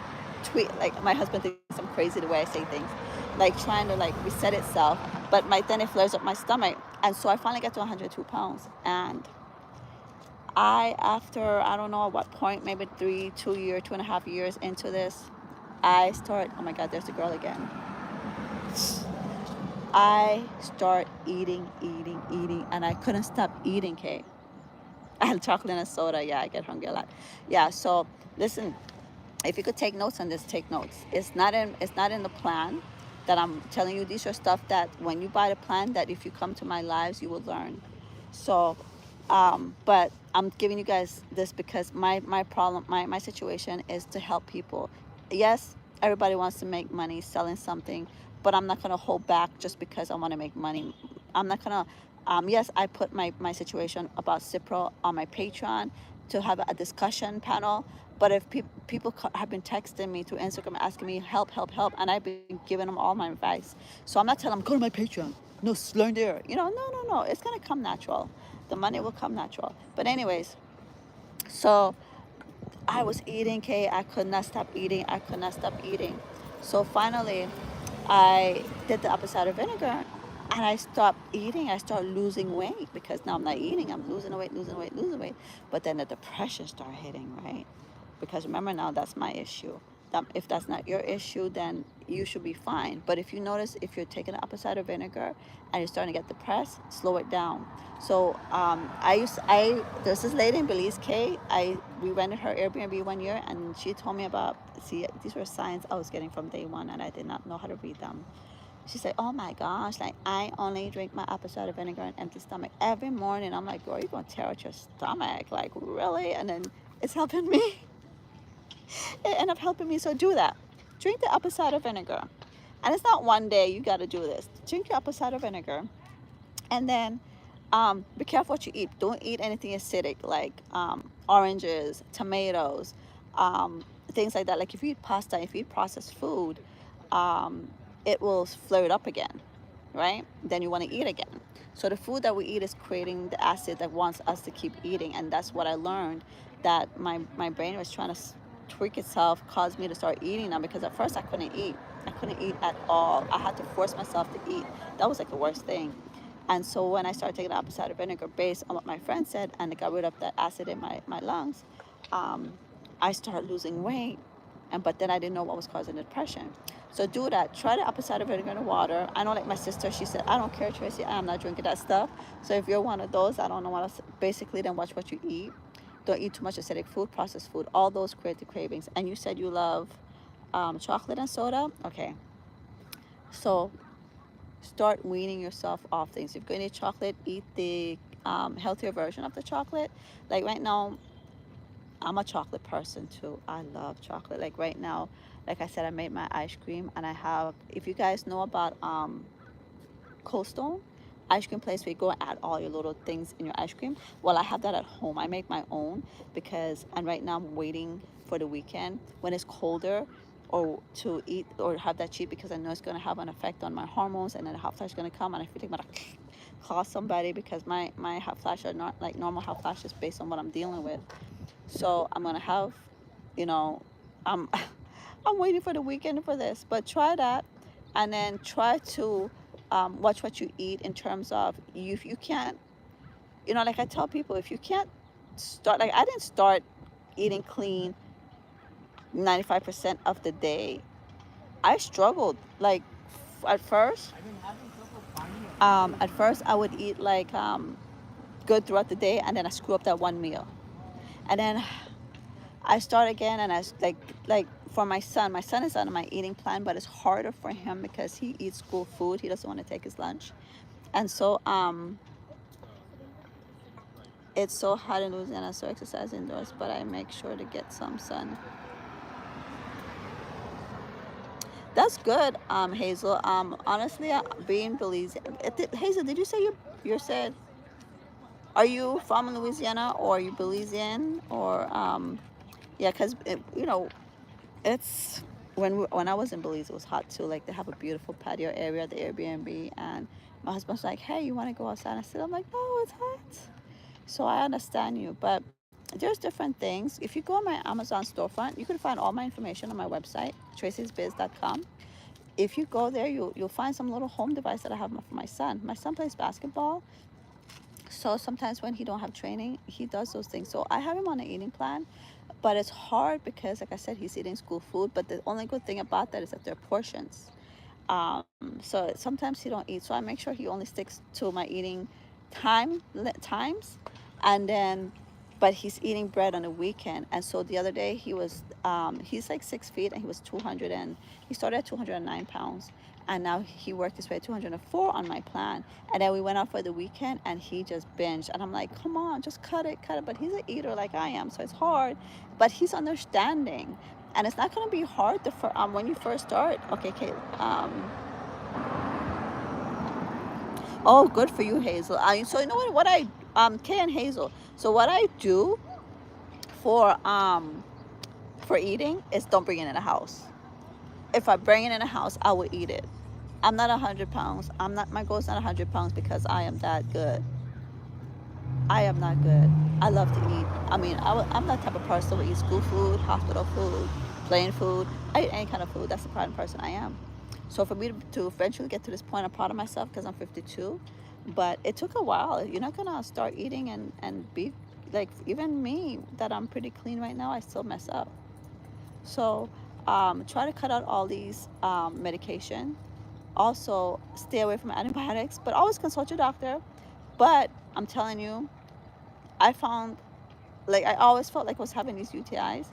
tweet. Like my husband thinks I'm crazy the way I say things, like trying to like reset itself. But then it flares up my stomach, and so I finally got to 102 pounds. And after I don't know at what point, maybe 2.5 years into this, I start. Oh my God, there's the girl again. I start eating, and I couldn't stop eating, Kate. I had chocolate and soda. Yeah, I get hungry a lot. Yeah, so listen, if you could take notes on this, take notes. It's not in the plan that I'm telling you. These are stuff that when you buy the plan, that if you come to my lives, you will learn. So, but I'm giving you guys this because my problem, my situation is to help people. Yes, everybody wants to make money selling something, but I'm not gonna hold back just because I want to make money. I'm not gonna. Yes, I put my situation about Cipro on my Patreon to have a discussion panel. But if people have been texting me through Instagram asking me help, and I've been giving them all my advice, so I'm not telling them go to my Patreon. No, learn there. No. It's gonna come natural. The money will come natural. But anyways, so I was eating, Kay. I could not stop eating. So finally, I did the apple cider vinegar, and I stopped eating. I started losing weight because now I'm not eating. I'm losing weight. But then the depression started hitting, right? Because remember now, that's my issue. If that's not your issue, then you should be fine. But if you notice, if you're taking apple cider vinegar and you're starting to get depressed, slow it down. So there's this lady in Belize, Kay. We rented her Airbnb 1 year, and she told me about. See, these were signs I was getting from day one, and I did not know how to read them. She said, "Oh my gosh, like I only drink my apple cider vinegar on empty stomach every morning." I'm like, "Girl, you're gonna tear out your stomach, like really?" And then it's helping me. It ended up helping me. So do that. Drink the apple cider vinegar. And it's not one day you got to do this. Drink your apple cider vinegar. And then be careful what you eat. Don't eat anything acidic like oranges, tomatoes, things like that. Like if you eat pasta, if you eat processed food, um, it will flare it up again, right? Then you want to eat again. So the food that we eat is creating the acid that wants us to keep eating. And that's what I learned, that my brain was trying to tweak itself, caused me to start eating now, because at first I couldn't eat. I couldn't eat at all. I had to force myself to eat. That was like the worst thing. And so when I started taking apple cider vinegar based on what my friend said, and it got rid of that acid in my lungs, I started losing weight. But then I didn't know what was causing the depression. So do that. Try the apple cider vinegar in the water. I know, like my sister, she said, I don't care, Tracy, I'm not drinking that stuff. So if you're one of those, I don't know what else. Basically, then watch what you eat. Don't eat too much acidic food, processed food. All those create the cravings. And you said you love chocolate and soda. Okay. So start weaning yourself off things. If you're going to eat chocolate, eat the healthier version of the chocolate. Like right now, I'm a chocolate person too. I love chocolate. Like right now, like I said, I made my ice cream, and I have, if you guys know about Cold Stone ice cream place where you go and add all your little things in your ice cream. Well, I have that at home. I make my own and right now I'm waiting for the weekend when it's colder. or to eat or have that cheat because I know it's going to have an effect on my hormones, and then the hot flash is going to come, and I feel like I'm going to cause somebody because my hot flash are not like normal hot flashes based on what I'm dealing with. So I'm going to have, you know, I'm I'm waiting for the weekend for this, but try that, and then try to watch what you eat in terms of you. If you can't, like I tell people, if you can't start, like I didn't start eating clean 95% of the day. I struggled. Like at first, I would eat like good throughout the day, and then I screw up that one meal, and then I start again, and like for my son. My son is on my eating plan, but it's harder for him because he eats school food. He doesn't want to take his lunch, and so it's so hot in Louisiana, so exercise indoors, but I make sure to get some sun. That's good, Hazel. Honestly, being Belize, Hazel, did you say you said, are you from Louisiana or are you Belizean or yeah? Because it's when I was in Belize, it was hot too. Like they have a beautiful patio area, the Airbnb, and my husband's like, "Hey, you want to go outside?" I said, "I'm like, no, it's hot." So I understand you, but there's different things. If you go on my Amazon storefront, you can find all my information on my website, tracysbiz.com. If you go there, you'll find some little home device that I have for my son. My son plays basketball, so sometimes when he don't have training, he does those things. So I have him on an eating plan, but it's hard because, like I said, he's eating school food. But the only good thing about that is that they're portions. So sometimes he don't eat. So I make sure he only sticks to my eating times, and then, but he's eating bread on the weekend. And so the other day he's like 6 feet and he was 200 and he started at 209 pounds. And now he worked his way to 204 on my plan. And then we went out for the weekend and he just binged. And I'm like, come on, just cut it. But he's an eater like I am, so it's hard. But he's understanding. And it's not going to be hard when you first start. Okay, Kate. Oh, good for you, Hazel. So you know what I Kay and Hazel. So what I do for eating is don't bring it in the house. If I bring it in the house, I will eat it. I'm not 100 pounds. My goal is not 100 pounds because I am that good. I am not good. I love to eat. I mean, I'm that type of person who eats school food, hospital food, plain food. I eat any kind of food. That's the kind of person I am. So for me to eventually get to this point, I'm proud of myself because I'm 52. But it took a while. You're not going to start eating and be like, even me, that I'm pretty clean right now, I still mess up. So try to cut out all these medication. Also, stay away from antibiotics, but always consult your doctor. But I'm telling you, I found, like, I always felt like I was having these UTIs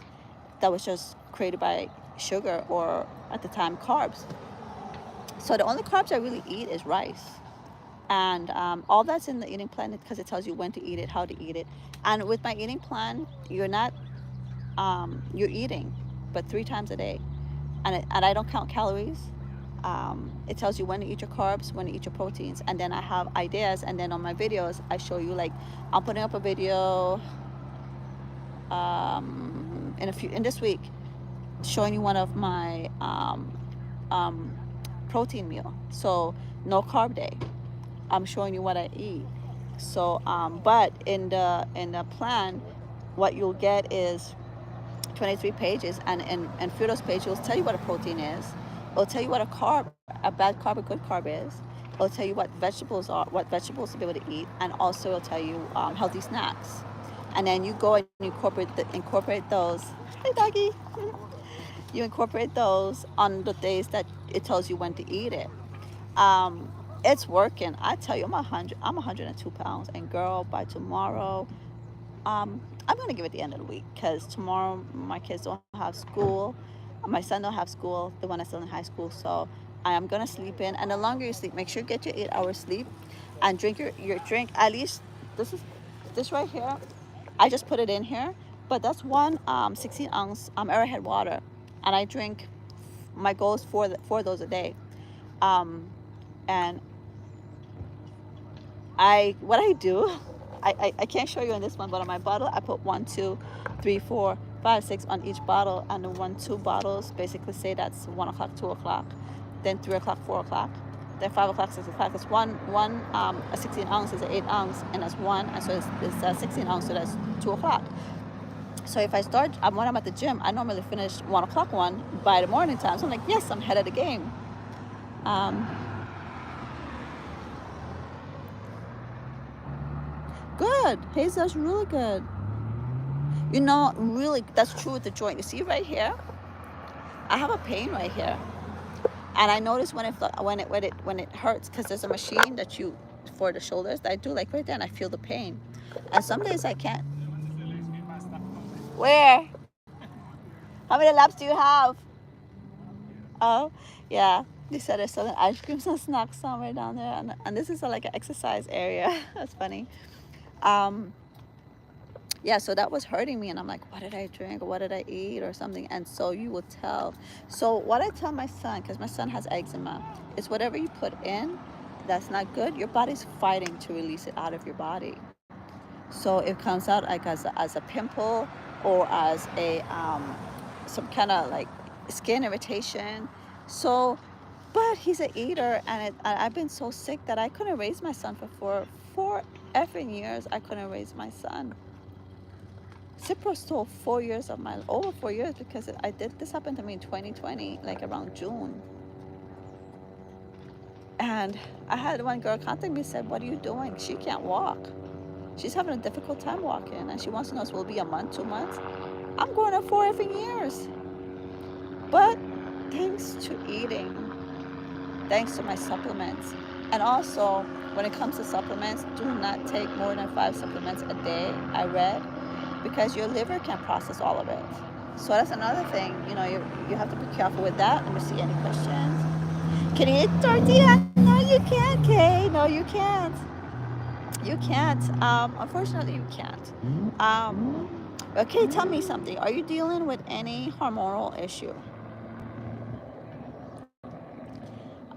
that was just created by sugar or at the time carbs. So the only carbs I really eat is rice. And all that's in the eating plan because it tells you when to eat it, how to eat it. And with my eating plan, you're not, you're eating, but 3 times a day. And I don't count calories. It tells you when to eat your carbs, when to eat your proteins, and then I have ideas. And then on my videos, I show you, like, I'm putting up a video in this week, showing you one of my protein meal. So no carb day. I'm showing you what I eat. So, but in the plan, what you'll get is 23 pages, and through those pages, it'll tell you what a protein is. It'll tell you what a bad carb, a good carb is. It'll tell you what vegetables to be able to eat, and also it'll tell you healthy snacks. And then you go and you incorporate those. Hey, doggy. You incorporate those on the days that it tells you when to eat it. It's working. I tell you, I'm 102 pounds, and girl, by tomorrow, I'm gonna give it the end of the week because tomorrow my kids don't have school. My son don't have school. The one that's still in high school, so I am gonna sleep in. And the longer you sleep, make sure you get your 8 hours sleep, and drink your drink at least. This right here. I just put it in here, but that's one 16-ounce Arrowhead water, and I drink. My goal is four those a day, and what I do, I can't show you in this one, but on my bottle I put 1, 2, 3, 4, 5, 6 on each bottle, and the 2 bottles basically say that's 1 o'clock, 2 o'clock, then 3 o'clock, 4 o'clock, then 5 o'clock, 6 o'clock. It's a 16 ounce is an 8 ounce, and that's one, and so it's a 16 ounce, so that's 2 o'clock. So if I start, when I'm at the gym, I normally finish 1 o'clock one by the morning time. So I'm like, yes, I'm ahead of the game. Good. Hazel's really good. You know, really, that's true with the joint. You see right here? I have a pain right here. And I notice when it hurts, because there's a machine that you, for the shoulders, that I do like right there, and I feel the pain. And some days I can't. Where? How many laps do you have? Oh, yeah. They said there's selling ice creams and snacks somewhere down there. And this is like an exercise area. That's funny. Yeah, so that was hurting me. And I'm like, what did I drink? Or what did I eat? Or something. And so you will tell. So what I tell my son, because my son has eczema, is whatever you put in that's not good, your body's fighting to release it out of your body. So it comes out like as a pimple, or as a some kind of like skin irritation. So, but he's an eater, and I've been so sick that I couldn't raise my son for four effing years. I couldn't raise my son. Cipro stole 4 years of my, over 4 years, because this happened to me in 2020, like around June. And I had one girl contact me and said, what are you doing? She can't walk. She's having a difficult time walking, and she wants to know, will it be a month, 2 months? I'm going on 4 effing years. But thanks to eating, thanks to my supplements. And also, when it comes to supplements, do not take more than 5 supplements a day, I read, because your liver can't process all of it. So that's another thing, you know, you have to be careful with that. Let me see, any questions? Can you eat tortilla? No, you can't, Kay. No, you can't. You can't. Unfortunately, you can't. Okay, tell me something. Are you dealing with any hormonal issue?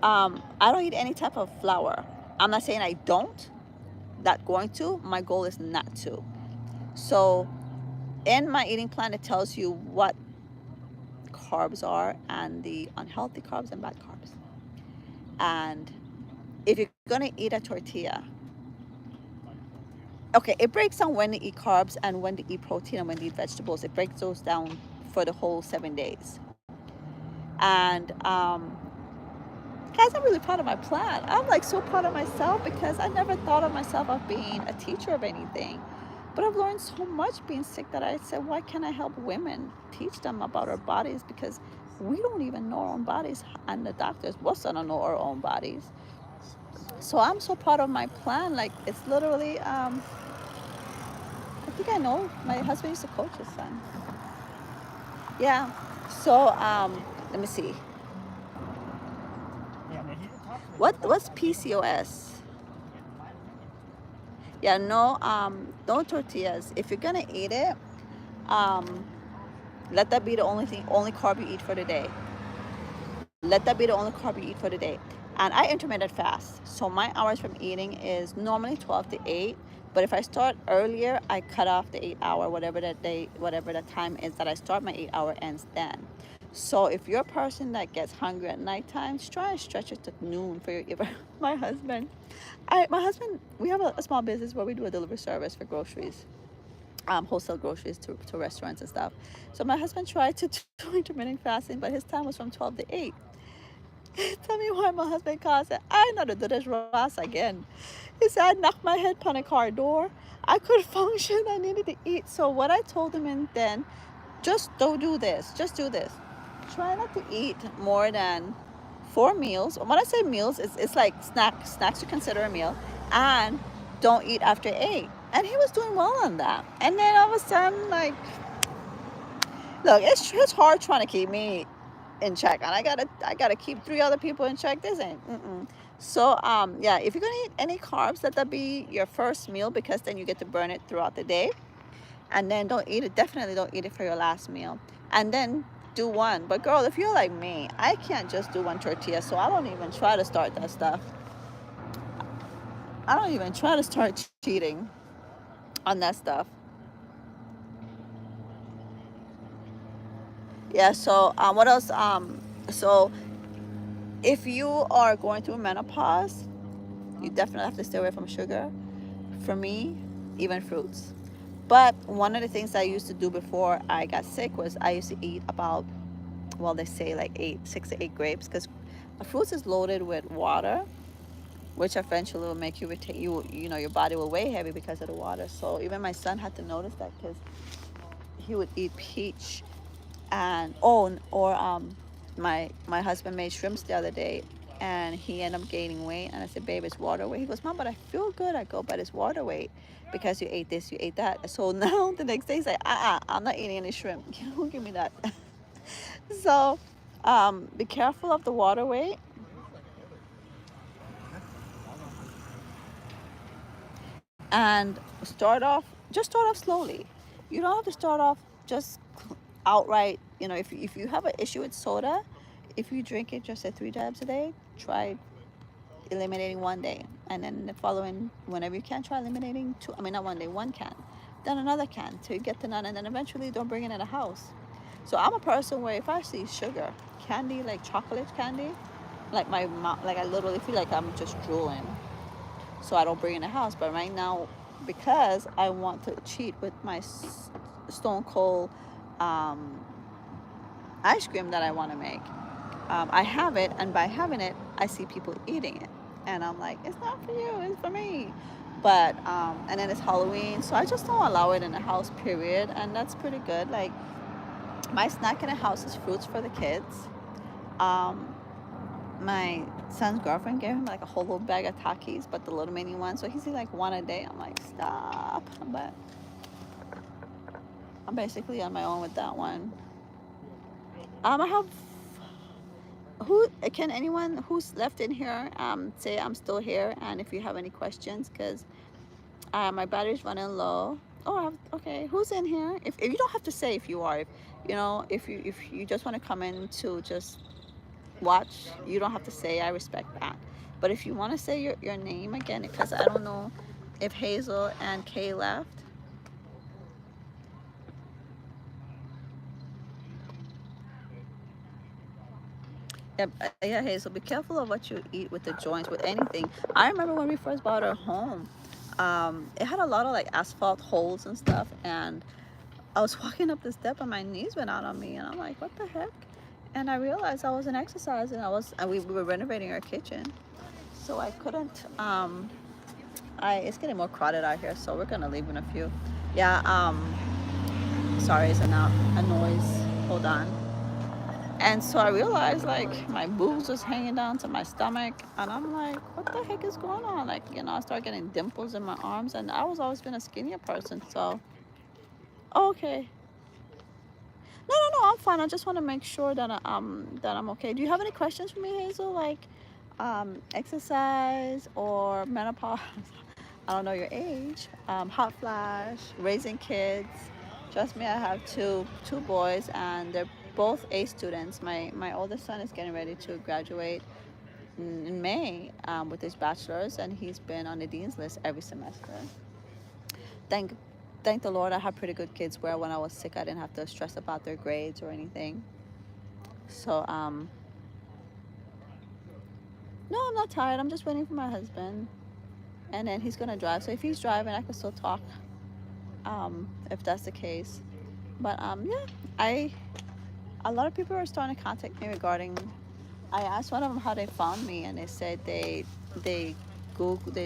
I don't eat any type of flour. I'm not saying I don't, not going to. My goal is not to. So in my eating plan, it tells you what carbs are, and the unhealthy carbs and bad carbs. And if you're going to eat a tortilla, okay, it breaks down when to eat carbs and when to eat protein and when to eat vegetables. It breaks those down for the whole 7 days. And guys, I'm really proud of my plan. I'm like so proud of myself, because I never thought of myself of being a teacher of anything. But I've learned so much being sick that I said, why can't I help women, teach them about our bodies? Because we don't even know our own bodies, and the doctors, most don't know our own bodies. So I'm so proud of my plan. Like, it's literally, I think I know, my husband used to coach his son. Yeah. So let me see. What's PCOS? Yeah, no tortillas. If you're gonna eat it, let that be the only carb you eat for the day. Let that be the only carb you eat for the day. And I intermittent fast, so my hours from eating is normally 12 to 8. But if I start earlier, I cut off the 8 hour, whatever the time is that I start, my 8 hour ends then. So if you're a person that gets hungry at nighttime, try and stretch it to noon for your. My husband, we have a small business where we do a delivery service for groceries, wholesale groceries to restaurants and stuff. So my husband tried to do intermittent fasting, but his time was from 12 to 8. Tell me why my husband called and said, I know to do this Ross again. He said, I knocked my head upon a car door. I couldn't function. I needed to eat. So what I told him, and then, just don't do this. Just do this. Try not to eat more than 4 meals. When I say meals, it's like snacks you consider a meal. And don't eat after 8. And he was doing well on that. And then all of a sudden, like, look, it's hard trying to keep me in check. And I gotta keep 3 other people in check. This ain't. So, yeah, if you're gonna eat any carbs, let that be your first meal, because then you get to burn it throughout the day. And then definitely don't eat it for your last meal. And then do one. But girl, if you're like me, I can't just do 1 tortilla, so I don't even try to start that stuff. I don't even try to start cheating on that stuff. Yeah. So what else? So if you are going through menopause, you definitely have to stay away from sugar. For me, even fruits. But one of the things I used to do before I got sick was I used to eat about, well, they say like 6 to 8 grapes, because fruits is loaded with water, which eventually will make you retain you know your body will weigh heavy because of the water. So even my son had to notice that, because he would eat peach and my husband made shrimps the other day, and he ended up gaining weight, and I said, babe, it's water weight. He goes, mom, but I feel good. I go, but it's water weight because you ate this, you ate that. So now the next day he's like, I'm not eating any shrimp. You don't give me that. So be careful of the water weight, and start off slowly. You don't have to start off just outright. If you have an issue with soda, if you drink it just at 3 times a day, try eliminating one day, and then the following, whenever you can, try eliminating two. I mean, not one day, one can, then another can, till you get to none, and then eventually don't bring it in the house. So I'm a person where if I see sugar candy, like chocolate candy, like my mouth, like I literally feel like I'm just drooling, so I don't bring it in the house. But right now, because I want to cheat with my Stone Cold um, ice cream that I want to make, I have it, and by having it, I see people eating it, and I'm like, it's not for you, it's for me. But and then it's Halloween, so I just don't allow it in the house. Period, and that's pretty good. Like my snack in the house is fruits for the kids. Um, my son's girlfriend gave him like a whole little bag of Takis, but the little mini one, so he's eating like one a day. I'm like, stop. But I'm basically on my own with that one. I have who can anyone who's left in here say I'm still here, and if you have any questions, because my battery's running low. Okay, who's in here? If you don't have to say if you are, if you just want to come in to just watch, you don't have to say. I respect that. But if you want to say your name again, because I don't know if Hazel and Kay left. Yeah, Hazel, be careful of what you eat with the joints, with anything. I remember when we first bought our home, it had a lot of like asphalt holes and stuff, and I was walking up the step and my knees went out on me, and I'm like, what the heck? And I realized I wasn't exercising. We were renovating our kitchen, so I couldn't. It's getting more crowded out here, so we're gonna leave in a few. Yeah. Sorry, it's a noise. Hold on. And so I realized like my boobs was hanging down to my stomach, and I'm like, what the heck is going on? Like, I started getting dimples in my arms, and I was always been a skinnier person. So, okay. No, I'm fine. I just want to make sure that I'm okay. Do you have any questions for me, Hazel? Like, exercise or menopause? I don't know your age. Hot flash, raising kids. Trust me, I have two boys, and they're both A students. My oldest son is getting ready to graduate in May with his bachelor's, and he's been on the dean's list every semester. Thank thank the Lord, I have pretty good kids where when I was sick, I didn't have to stress about their grades or anything. So no, I'm not tired. I'm just waiting for my husband, and then he's gonna drive. So if he's driving, I can still talk. If that's the case. But yeah, I a lot of people are starting to contact me regarding. I asked one of them how they found me, and they said they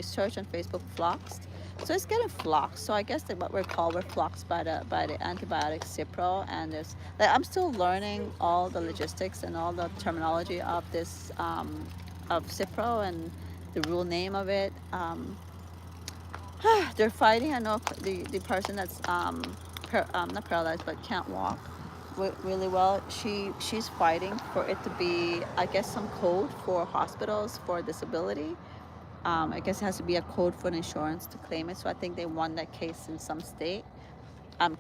search on Facebook Floxed. So it's getting floxed. So I guess that what we're floxed by the antibiotic Cipro, and there's like I'm still learning all the logistics and all the terminology of this of Cipro and the real name of it. They're fighting. I know the person that's not paralyzed but can't walk really well. She's fighting for it to be, I guess, some code for hospitals for disability. I guess it has to be a code for an insurance to claim it. So I think they won that case in some state.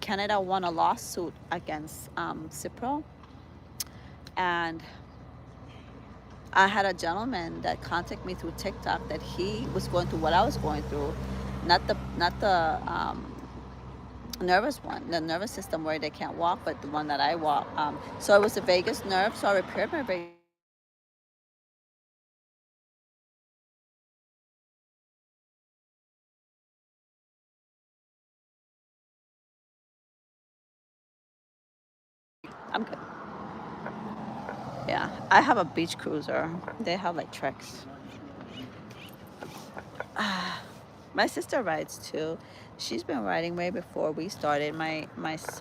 Canada won a lawsuit against Cipro, and I had a gentleman that contacted me through TikTok that he was going through what I was going through, not the nervous one, the nervous system where they can't walk, but the one that I walk. So it was the vagus nerve. So I repaired my vagus. I'm good. Yeah, I have a beach cruiser. They have like treks. My sister rides too. She's been riding way before we started. My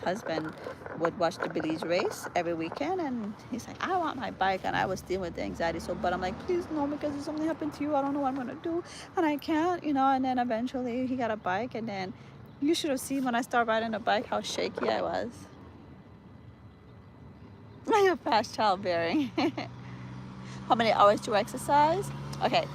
husband would watch the Belize race every weekend, and he's like, I want my bike, and I was dealing with the anxiety so, but I'm like, please no, because if something happened to you, I don't know what I'm gonna do, and I can't, you know. And then eventually he got a bike, and then you should have seen when I started riding the bike how shaky I was. I have fast childbearing. How many hours do you exercise? Okay.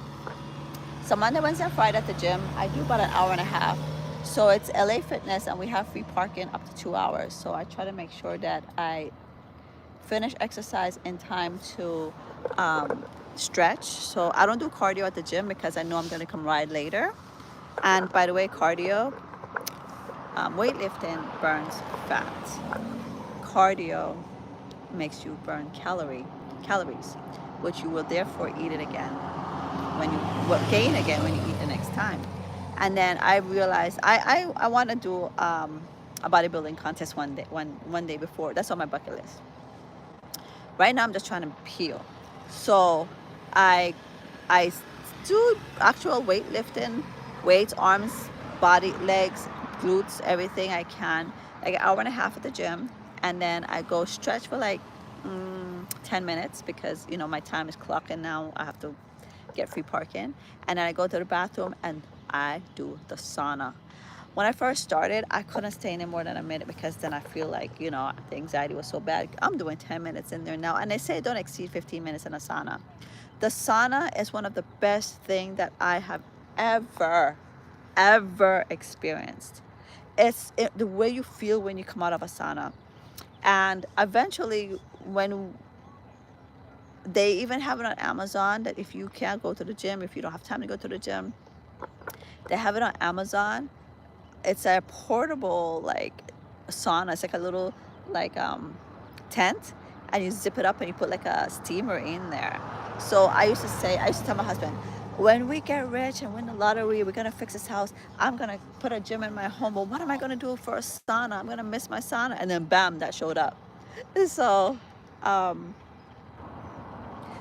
So Monday, Wednesday, and Friday at the gym, I do about an hour and a half. So it's LA Fitness, and we have free parking up to 2 hours. So I try to make sure that I finish exercise in time to stretch. So I don't do cardio at the gym because I know I'm going to come ride later. And by the way, cardio, weightlifting burns fat. Cardio makes you burn calories, which you will therefore eat it again when you gain again when you eat the next time. And then I realized I want to do a bodybuilding contest one day before. That's on my bucket list. Right now I'm just trying to heal. So I do actual weightlifting, weights, arms, body, legs, glutes, everything I can, like an hour and a half at the gym. And then I go stretch for like 10 minutes because, you know, my time is clocking now. I have to get free parking. And then I go to the bathroom and I do the sauna. When I first started, I couldn't stay in it more than a minute because then I feel like, you know, the anxiety was so bad. I'm doing 10 minutes in there now. And they say don't exceed 15 minutes in a sauna. The sauna is one of the best things that I have ever experienced. It's the way you feel when you come out of a sauna. And eventually, when they even have it on Amazon, that if you can't go to the gym, if you don't have time to go to the gym, they have it on Amazon. It's a portable like sauna. It's like a little like tent, and you zip it up and you put like a steamer in there. So I used to tell my husband, when we get rich and win the lottery, we're gonna fix this house. I'm gonna put a gym in my home. But what am I gonna do for a sauna? I'm gonna miss my sauna. And then bam, that showed up. So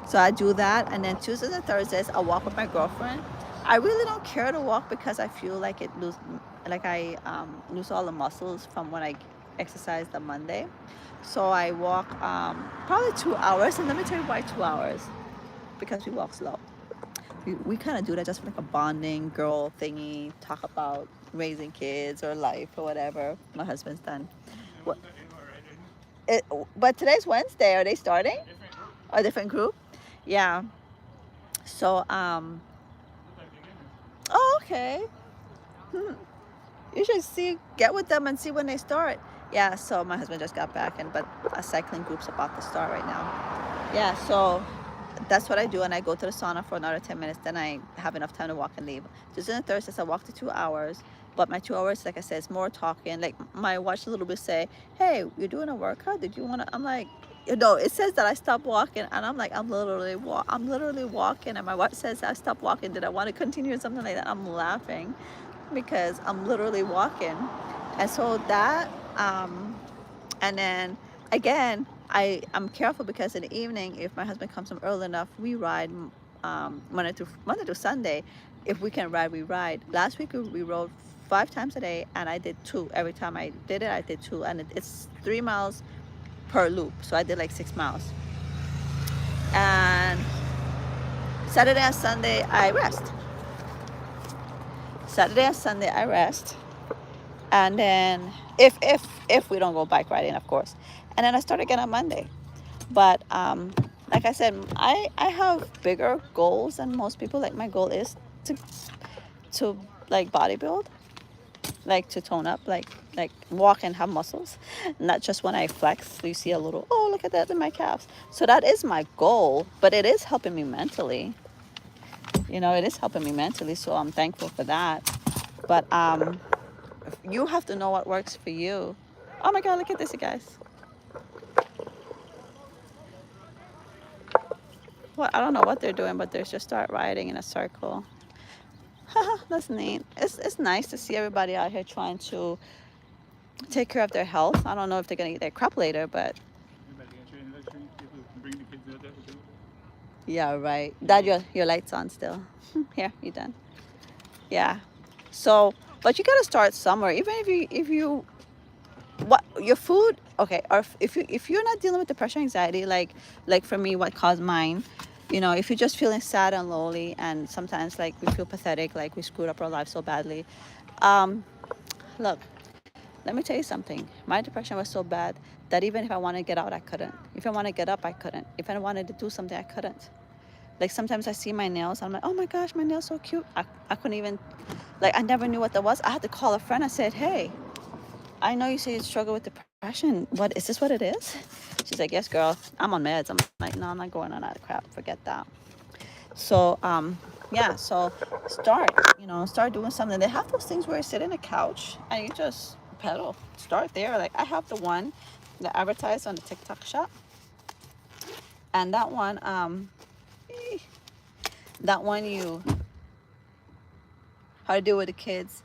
so I do that, and then Tuesdays and Thursdays I walk with my girlfriend. I really don't care to walk because I feel like I lose all the muscles from when I exercise the Monday. So I walk probably 2 hours, and let me tell you why 2 hours. Because we walk slow. We kind of do that just for like a bonding girl thingy, talk about raising kids or life or whatever. My husband's done. What? But today's Wednesday. Are they starting? A different group? Yeah. So oh, okay. You should get with them and see when they start. Yeah, so my husband just got back, but a cycling group's about to start right now. Yeah, so that's what I do, and I go to the sauna for another 10 minutes, then I have enough time to walk and leave. Tuesdays and Thursdays I walk to 2 hours, but my 2 hours, like I said, is more talking. Like my watch a little bit say, hey, you're doing a workout, did you want to? I'm like, you know, it says that I stopped walking, and I'm like, I'm literally walking, and my watch says I stopped walking, did I want to continue or something like that? I'm laughing because I'm literally walking. And so that and then again, I'm careful because in the evening, if my husband comes home early enough, we ride Monday to Sunday. If we can ride, we ride. Last week we rode 5 times a day, and I did 2. Every time I did it, I did 2, and it's 3 miles per loop. So I did like 6 miles. And Saturday and Sunday I rest. Saturday and Sunday I rest. And then if we don't go bike riding, of course. And then I start again on Monday. But like I said, I have bigger goals than most people. Like my goal is to like bodybuild, like to tone up, like walk and have muscles, not just when I flex you see a little, oh, look at that in my calves. So that is my goal, but it is helping me mentally. You know, it is helping me mentally, so I'm thankful for that. But you have to know what works for you. Oh my God, look at this, you guys. Well, I don't know what they're doing, but they just start riding in a circle. That's neat. It's nice to see everybody out here trying to take care of their health. I don't know if they're gonna eat their crap later, but Everybody gonna train another training people who can bring the kids out there with them. yeah, right. Dad, your light's on still. Here, you done? Yeah. So, but you gotta start somewhere. Even if you what your food, okay, or if you're not dealing with depression, anxiety, like for me, what caused mine, if you're just feeling sad and lonely, and sometimes like we feel pathetic, like we screwed up our life so badly. Um, Look, let me tell you something. My depression was so bad that even if I wanted to get out, I couldn't. If I wanted to get up, I couldn't. If I wanted to do something, I couldn't. Like sometimes I see my nails, I'm like, oh my gosh, my nails so cute. I couldn't even, like, I never knew what that was. I had to call a friend. I said, hey, I know you say you struggle with depression. What is this? What it is? She's like, yes, girl. I'm on meds. I'm like, no, I'm not going on that crap. Forget that. So, yeah. So start doing something. They have those things where you sit in a couch and you just pedal. Start there. Like I have the one that advertised on the TikTok shop, and that one you how to deal with the kids.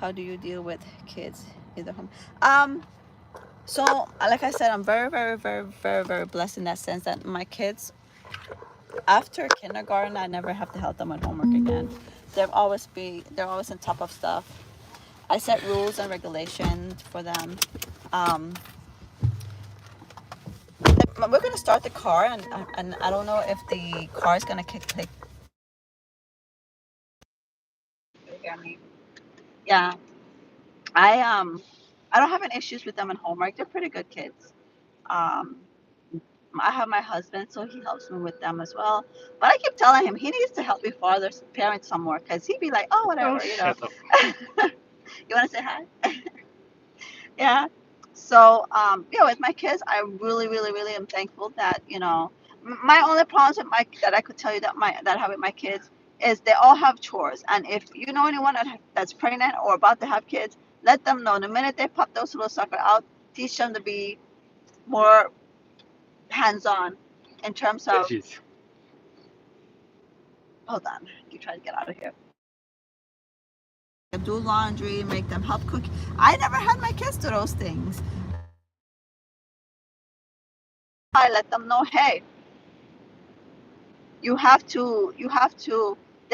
How do you deal with kids in the home? So, like I said, I'm very, very, very, very, very blessed in that sense that my kids, after kindergarten, I never have to help them with homework again. They're always on top of stuff. I set rules and regulations for them. Um, we're gonna start the car, and I don't know if the car is gonna click. You hear me? Yeah. I um, I don't have any issues with them in homework. They're pretty good kids. Um, I have my husband, so he helps me with them as well. But I keep telling him he needs to help me father parents some more because he'd be like, oh, Oh, whatever, shut up. You want to say hi? Yeah. So, with my kids, I really, really, really am thankful that, my only problems with that I could tell you that I have with my kids is they all have chores. And if you know anyone that's pregnant or about to have kids, let them know the minute they pop those little sucker out, teach them to be more hands-on in terms of, Veggies. hold on, you try to get out of here. Do laundry, make them help cook. I never had my kids do those things. I let them know, hey, they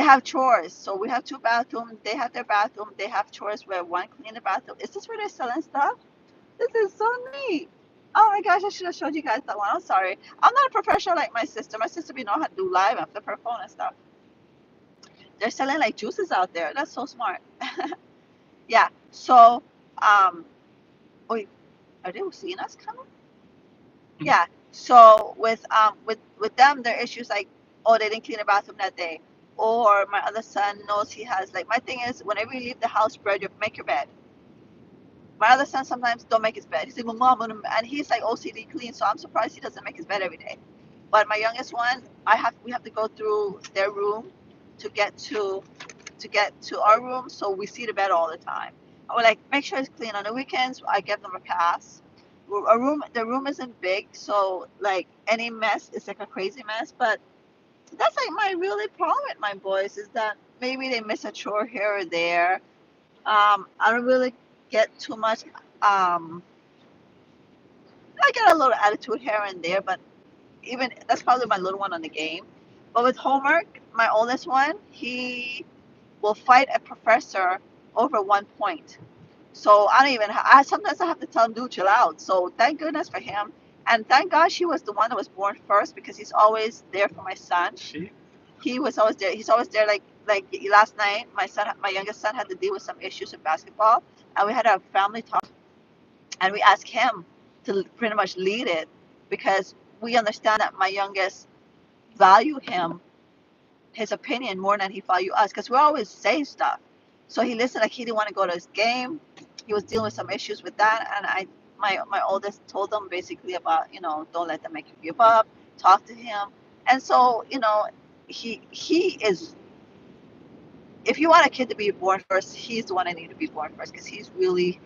have chores. So we have two bathrooms, they have their bathroom, they have chores where one clean the bathroom. Is this where they're selling stuff? This is so neat. Oh my gosh, I should have showed you guys that one. I'm sorry. I'm not a professional like my sister. My sister, we know how to do live and flip her phone and stuff. They're selling like juices out there. That's so smart. Yeah. So, um, wait, are they seeing us coming? Yeah. So with them, their issues like, oh, they didn't clean the bathroom that day, or my other son knows he has like my thing is whenever you leave the house, Brad, you make your bed. My other son sometimes don't make his bed. He's like, well, mom, and he's like OCD clean, so I'm surprised he doesn't make his bed every day. But my youngest one, we have to go through their room to get to our room, so we see the bed all the time. I would like make sure it's clean on the weekends. I give them a pass. The room isn't big, so like any mess is like a crazy mess. But that's like my really problem with my boys is that maybe they miss a chore here or there. I don't really get too much. I get a little attitude here and there, but even that's probably my little one on the game. But with homework, my oldest one, he will fight a professor over 1 point. So I don't even. Sometimes I have to tell him, dude, chill out. So thank goodness for him, and thank God she was the one that was born first because he's always there for my son. She? He was always there. He's always there. Like last night, my youngest son, had to deal with some issues with basketball, and we had a family talk, and we asked him to pretty much lead it because we understand that my youngest value his opinion more than he value us because we're always saying stuff. So he listened, like he didn't want to go to his game. He was dealing with some issues with that, and my oldest told him basically about don't let them make you give up. Talk to him, and so he is if you want a kid to be born first, he's the one that need to be born first because he's really.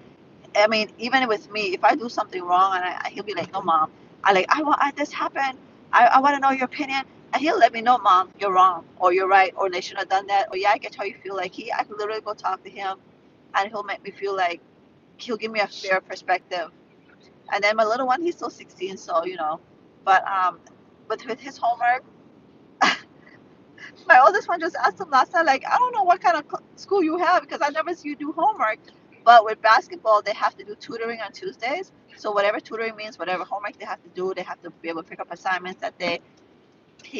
I mean, even with me, if I do something wrong, and he'll be like, "No, mom, I want this happened. I want to know your opinion." And he'll let me know, "Mom, you're wrong, or you're right, or they should have done that, or yeah, I get how you feel." Like I could literally go talk to him, and he'll make me feel like he'll give me a fair perspective. And then my little one, he's still 16, so but with his homework, my oldest one just asked him last night, like, I don't know what kind of school you have because I never see you do homework. But with basketball, they have to do tutoring on Tuesdays. So whatever tutoring means, whatever homework they have to do, they have to be able to pick up assignments that day.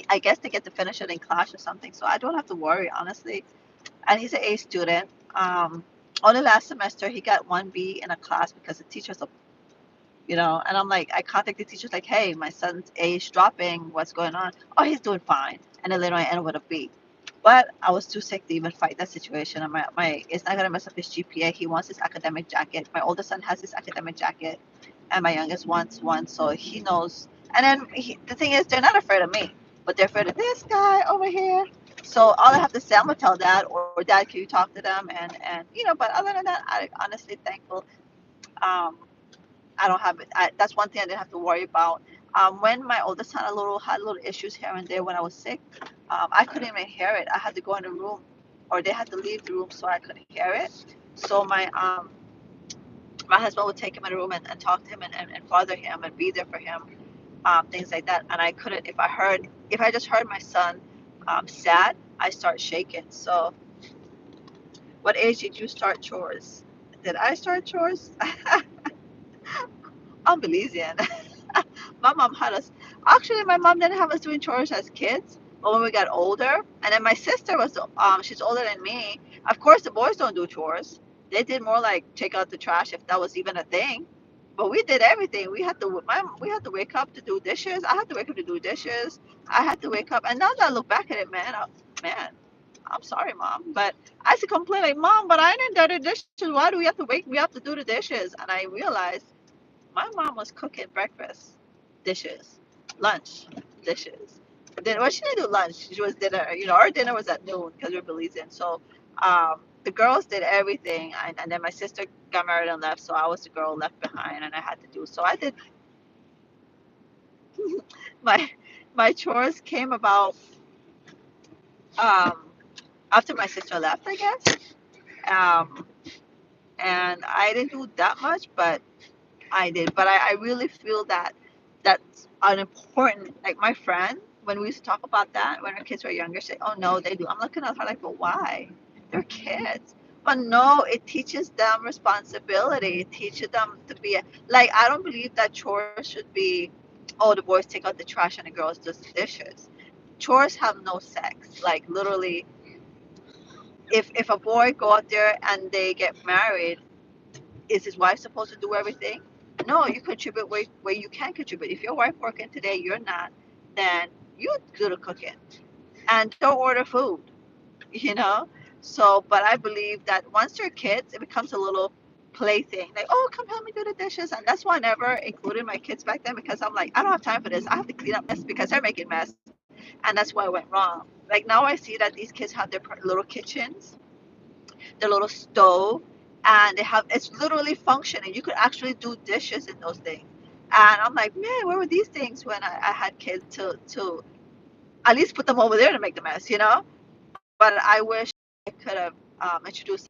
I guess they get to finish it in class or something. So I don't have to worry, honestly. And he's an A student. Only last semester he got 1B in a class because the teachers, and I'm like, I contacted the teachers like, hey, my son's A is dropping. What's going on? Oh, he's doing fine. And then later on I ended with a B. But I was too sick to even fight that situation. And my it's not gonna mess up his GPA. He wants his academic jacket. My oldest son has his academic jacket, and my youngest wants one, so he knows. And then the thing is, they're not afraid of me, but they're afraid of this guy over here. So all I have to say, I'm gonna tell dad, or dad, can you talk to them? And but other than that, I honestly thankful. Um, I don't have it. That's one thing I didn't have to worry about. When my oldest son had little issues here and there when I was sick, I couldn't even hear it. I had to go in the room, or they had to leave the room so I couldn't hear it. So my husband would take him in the room and talk to him and father him and be there for him, things like that. And I couldn't, if I just heard my son sad, I start shaking. So what age did you start chores? Did I start chores? I'm Belizean. My mom had us. Actually, my mom didn't have us doing chores as kids, but when we got older, and then my sister was, she's older than me. Of course, the boys don't do chores. They did more like take out the trash if that was even a thing. But we did everything. We had to wake up to do dishes. I had to wake up to do dishes. I had to wake up, and now that I look back at it, man, I'm sorry, mom, but I used to complain like, mom, but I didn't do the dishes. Why do we have to wake me up to do the dishes? And I realized my mom was cooking breakfast, dishes, lunch, dishes. Then well, she didn't do lunch. She was dinner. Our dinner was at noon because we're Belizean. So the girls did everything, and then my sister got married and left, so I was the girl left behind, and I had to do. So I did my my chores came about um, after my sister left, I guess. Um, and I didn't do that much, but I did, but I really feel that that's an important, like my friend, when we used to talk about that, when our kids were younger, say, oh no, they do. I'm looking at her like, but why? They're kids. But no, it teaches them responsibility. It teaches them to be, like, I don't believe that chores should be, oh, the boys take out the trash and the girls do the dishes. Chores have no sex. Like, literally, if a boy go out there and they get married, is his wife supposed to do everything? No, you contribute where you can contribute. If your wife working today, you're not, then you do the cooking and don't order food, you know? So, but I believe that once they're kids, it becomes a little plaything. Like, oh, come help me do the dishes. And that's why I never included my kids back then because I'm like, I don't have time for this. I have to clean up mess because they're making mess. And that's why I went wrong. Like now I see that these kids have their little kitchens, their little stove, and it's literally functioning. You could actually do dishes in those things. And I'm like, man, where were these things when I had kids to at least put them over there to make the mess, But I wish I could have introduced.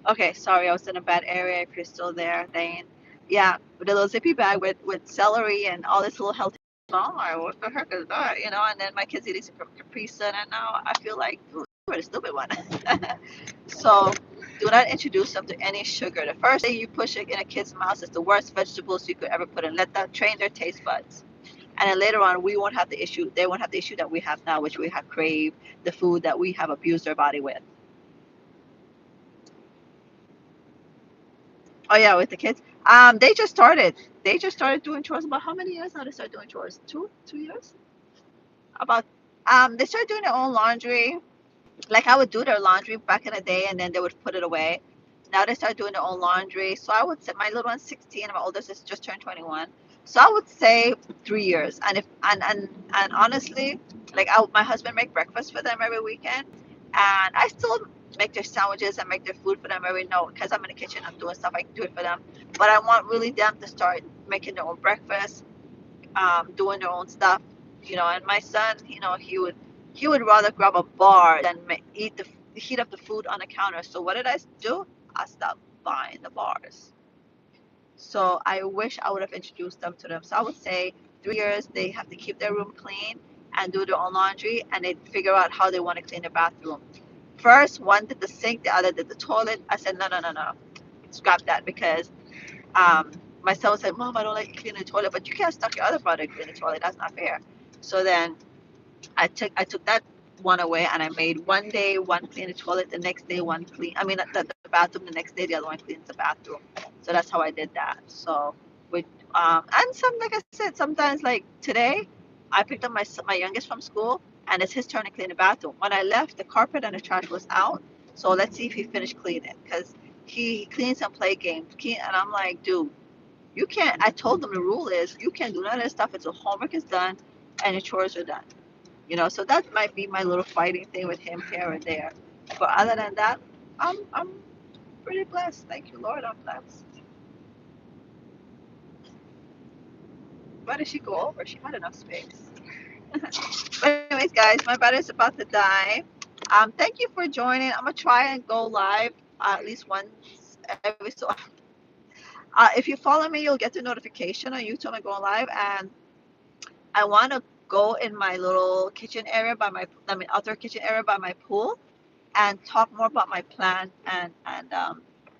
Okay, sorry, I was in a bad area. If you're still there, Dane. Yeah, with a little zippy bag with celery and all this little healthy. Oh, what the heck is that? And then my kids eating some Capri Sun, and now I feel like, ooh, you're a stupid one. So do not introduce them to any sugar. The first thing you push it in a kid's mouth is the worst vegetables you could ever put in. Let them train their taste buds. And then later on, they won't have the issue that we have now, which we have craved the food that we have abused our body with. Oh yeah, with the kids. They just started. They just started doing chores. About how many years now they started doing chores? Two years? About they started doing their own laundry. Like I would do their laundry back in the day, and then they would put it away. Now they start doing their own laundry. So I would say my little one's 16, and my oldest is just turned 21. So I would say 3 years. And honestly, like my husband make breakfast for them every weekend, And I still make their sandwiches and make their food for them every night because I'm in the kitchen. I'm doing stuff. I can do it for them. But I want really them to start making their own breakfast, doing their own stuff. And my son, he would rather grab a bar than heat up the food on the counter. So what did I do? I stopped buying the bars. So I wish I would have introduced them to them. So I would say 3 years they have to keep their room clean and do their own laundry, and they figure out how they want to clean their bathroom. First, one did the sink, the other did the toilet. I said, no, no, no, no, scrap that because my son said, Mom, I don't like to clean the toilet, but you can't stuck your other brother to clean the toilet. That's not fair. So then I took that one away, and I made one day one clean the toilet, the next day one clean. I mean the bathroom, the next day the other one cleans the bathroom. So that's how I did that. So with and some like I said, sometimes like today, I picked up my youngest from school, and it's his turn to clean the bathroom. When I left, the carpet and the trash was out. So let's see if he finished cleaning because he cleans and play games. And I'm like, dude, you can't. I told him the rule is you can't do none of this stuff until homework is done and the chores are done. So that might be my little fighting thing with him here and there. But other than that, I'm pretty blessed. Thank you, Lord. I'm blessed. Why did she go over? She had enough space. But anyways, guys, my battery's about to die. Thank you for joining. I'm gonna try and go live at least once every so. If you follow me, you'll get the notification on YouTube. I'm going live, and I want to go in my little kitchen area outdoor kitchen area by my pool and talk more about my plan and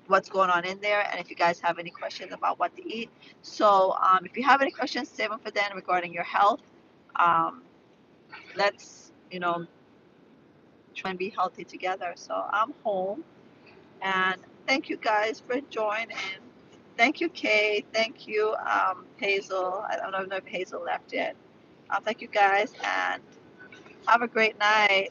what's going on in there. And if you guys have any questions about what to eat, so if you have any questions, save them for then regarding your health. Um, let's try and be healthy together. So I'm home, and thank you guys for joining. Thank you, Kay. Thank you, Hazel. I don't know if Hazel left yet. Thank you guys, and have a great night.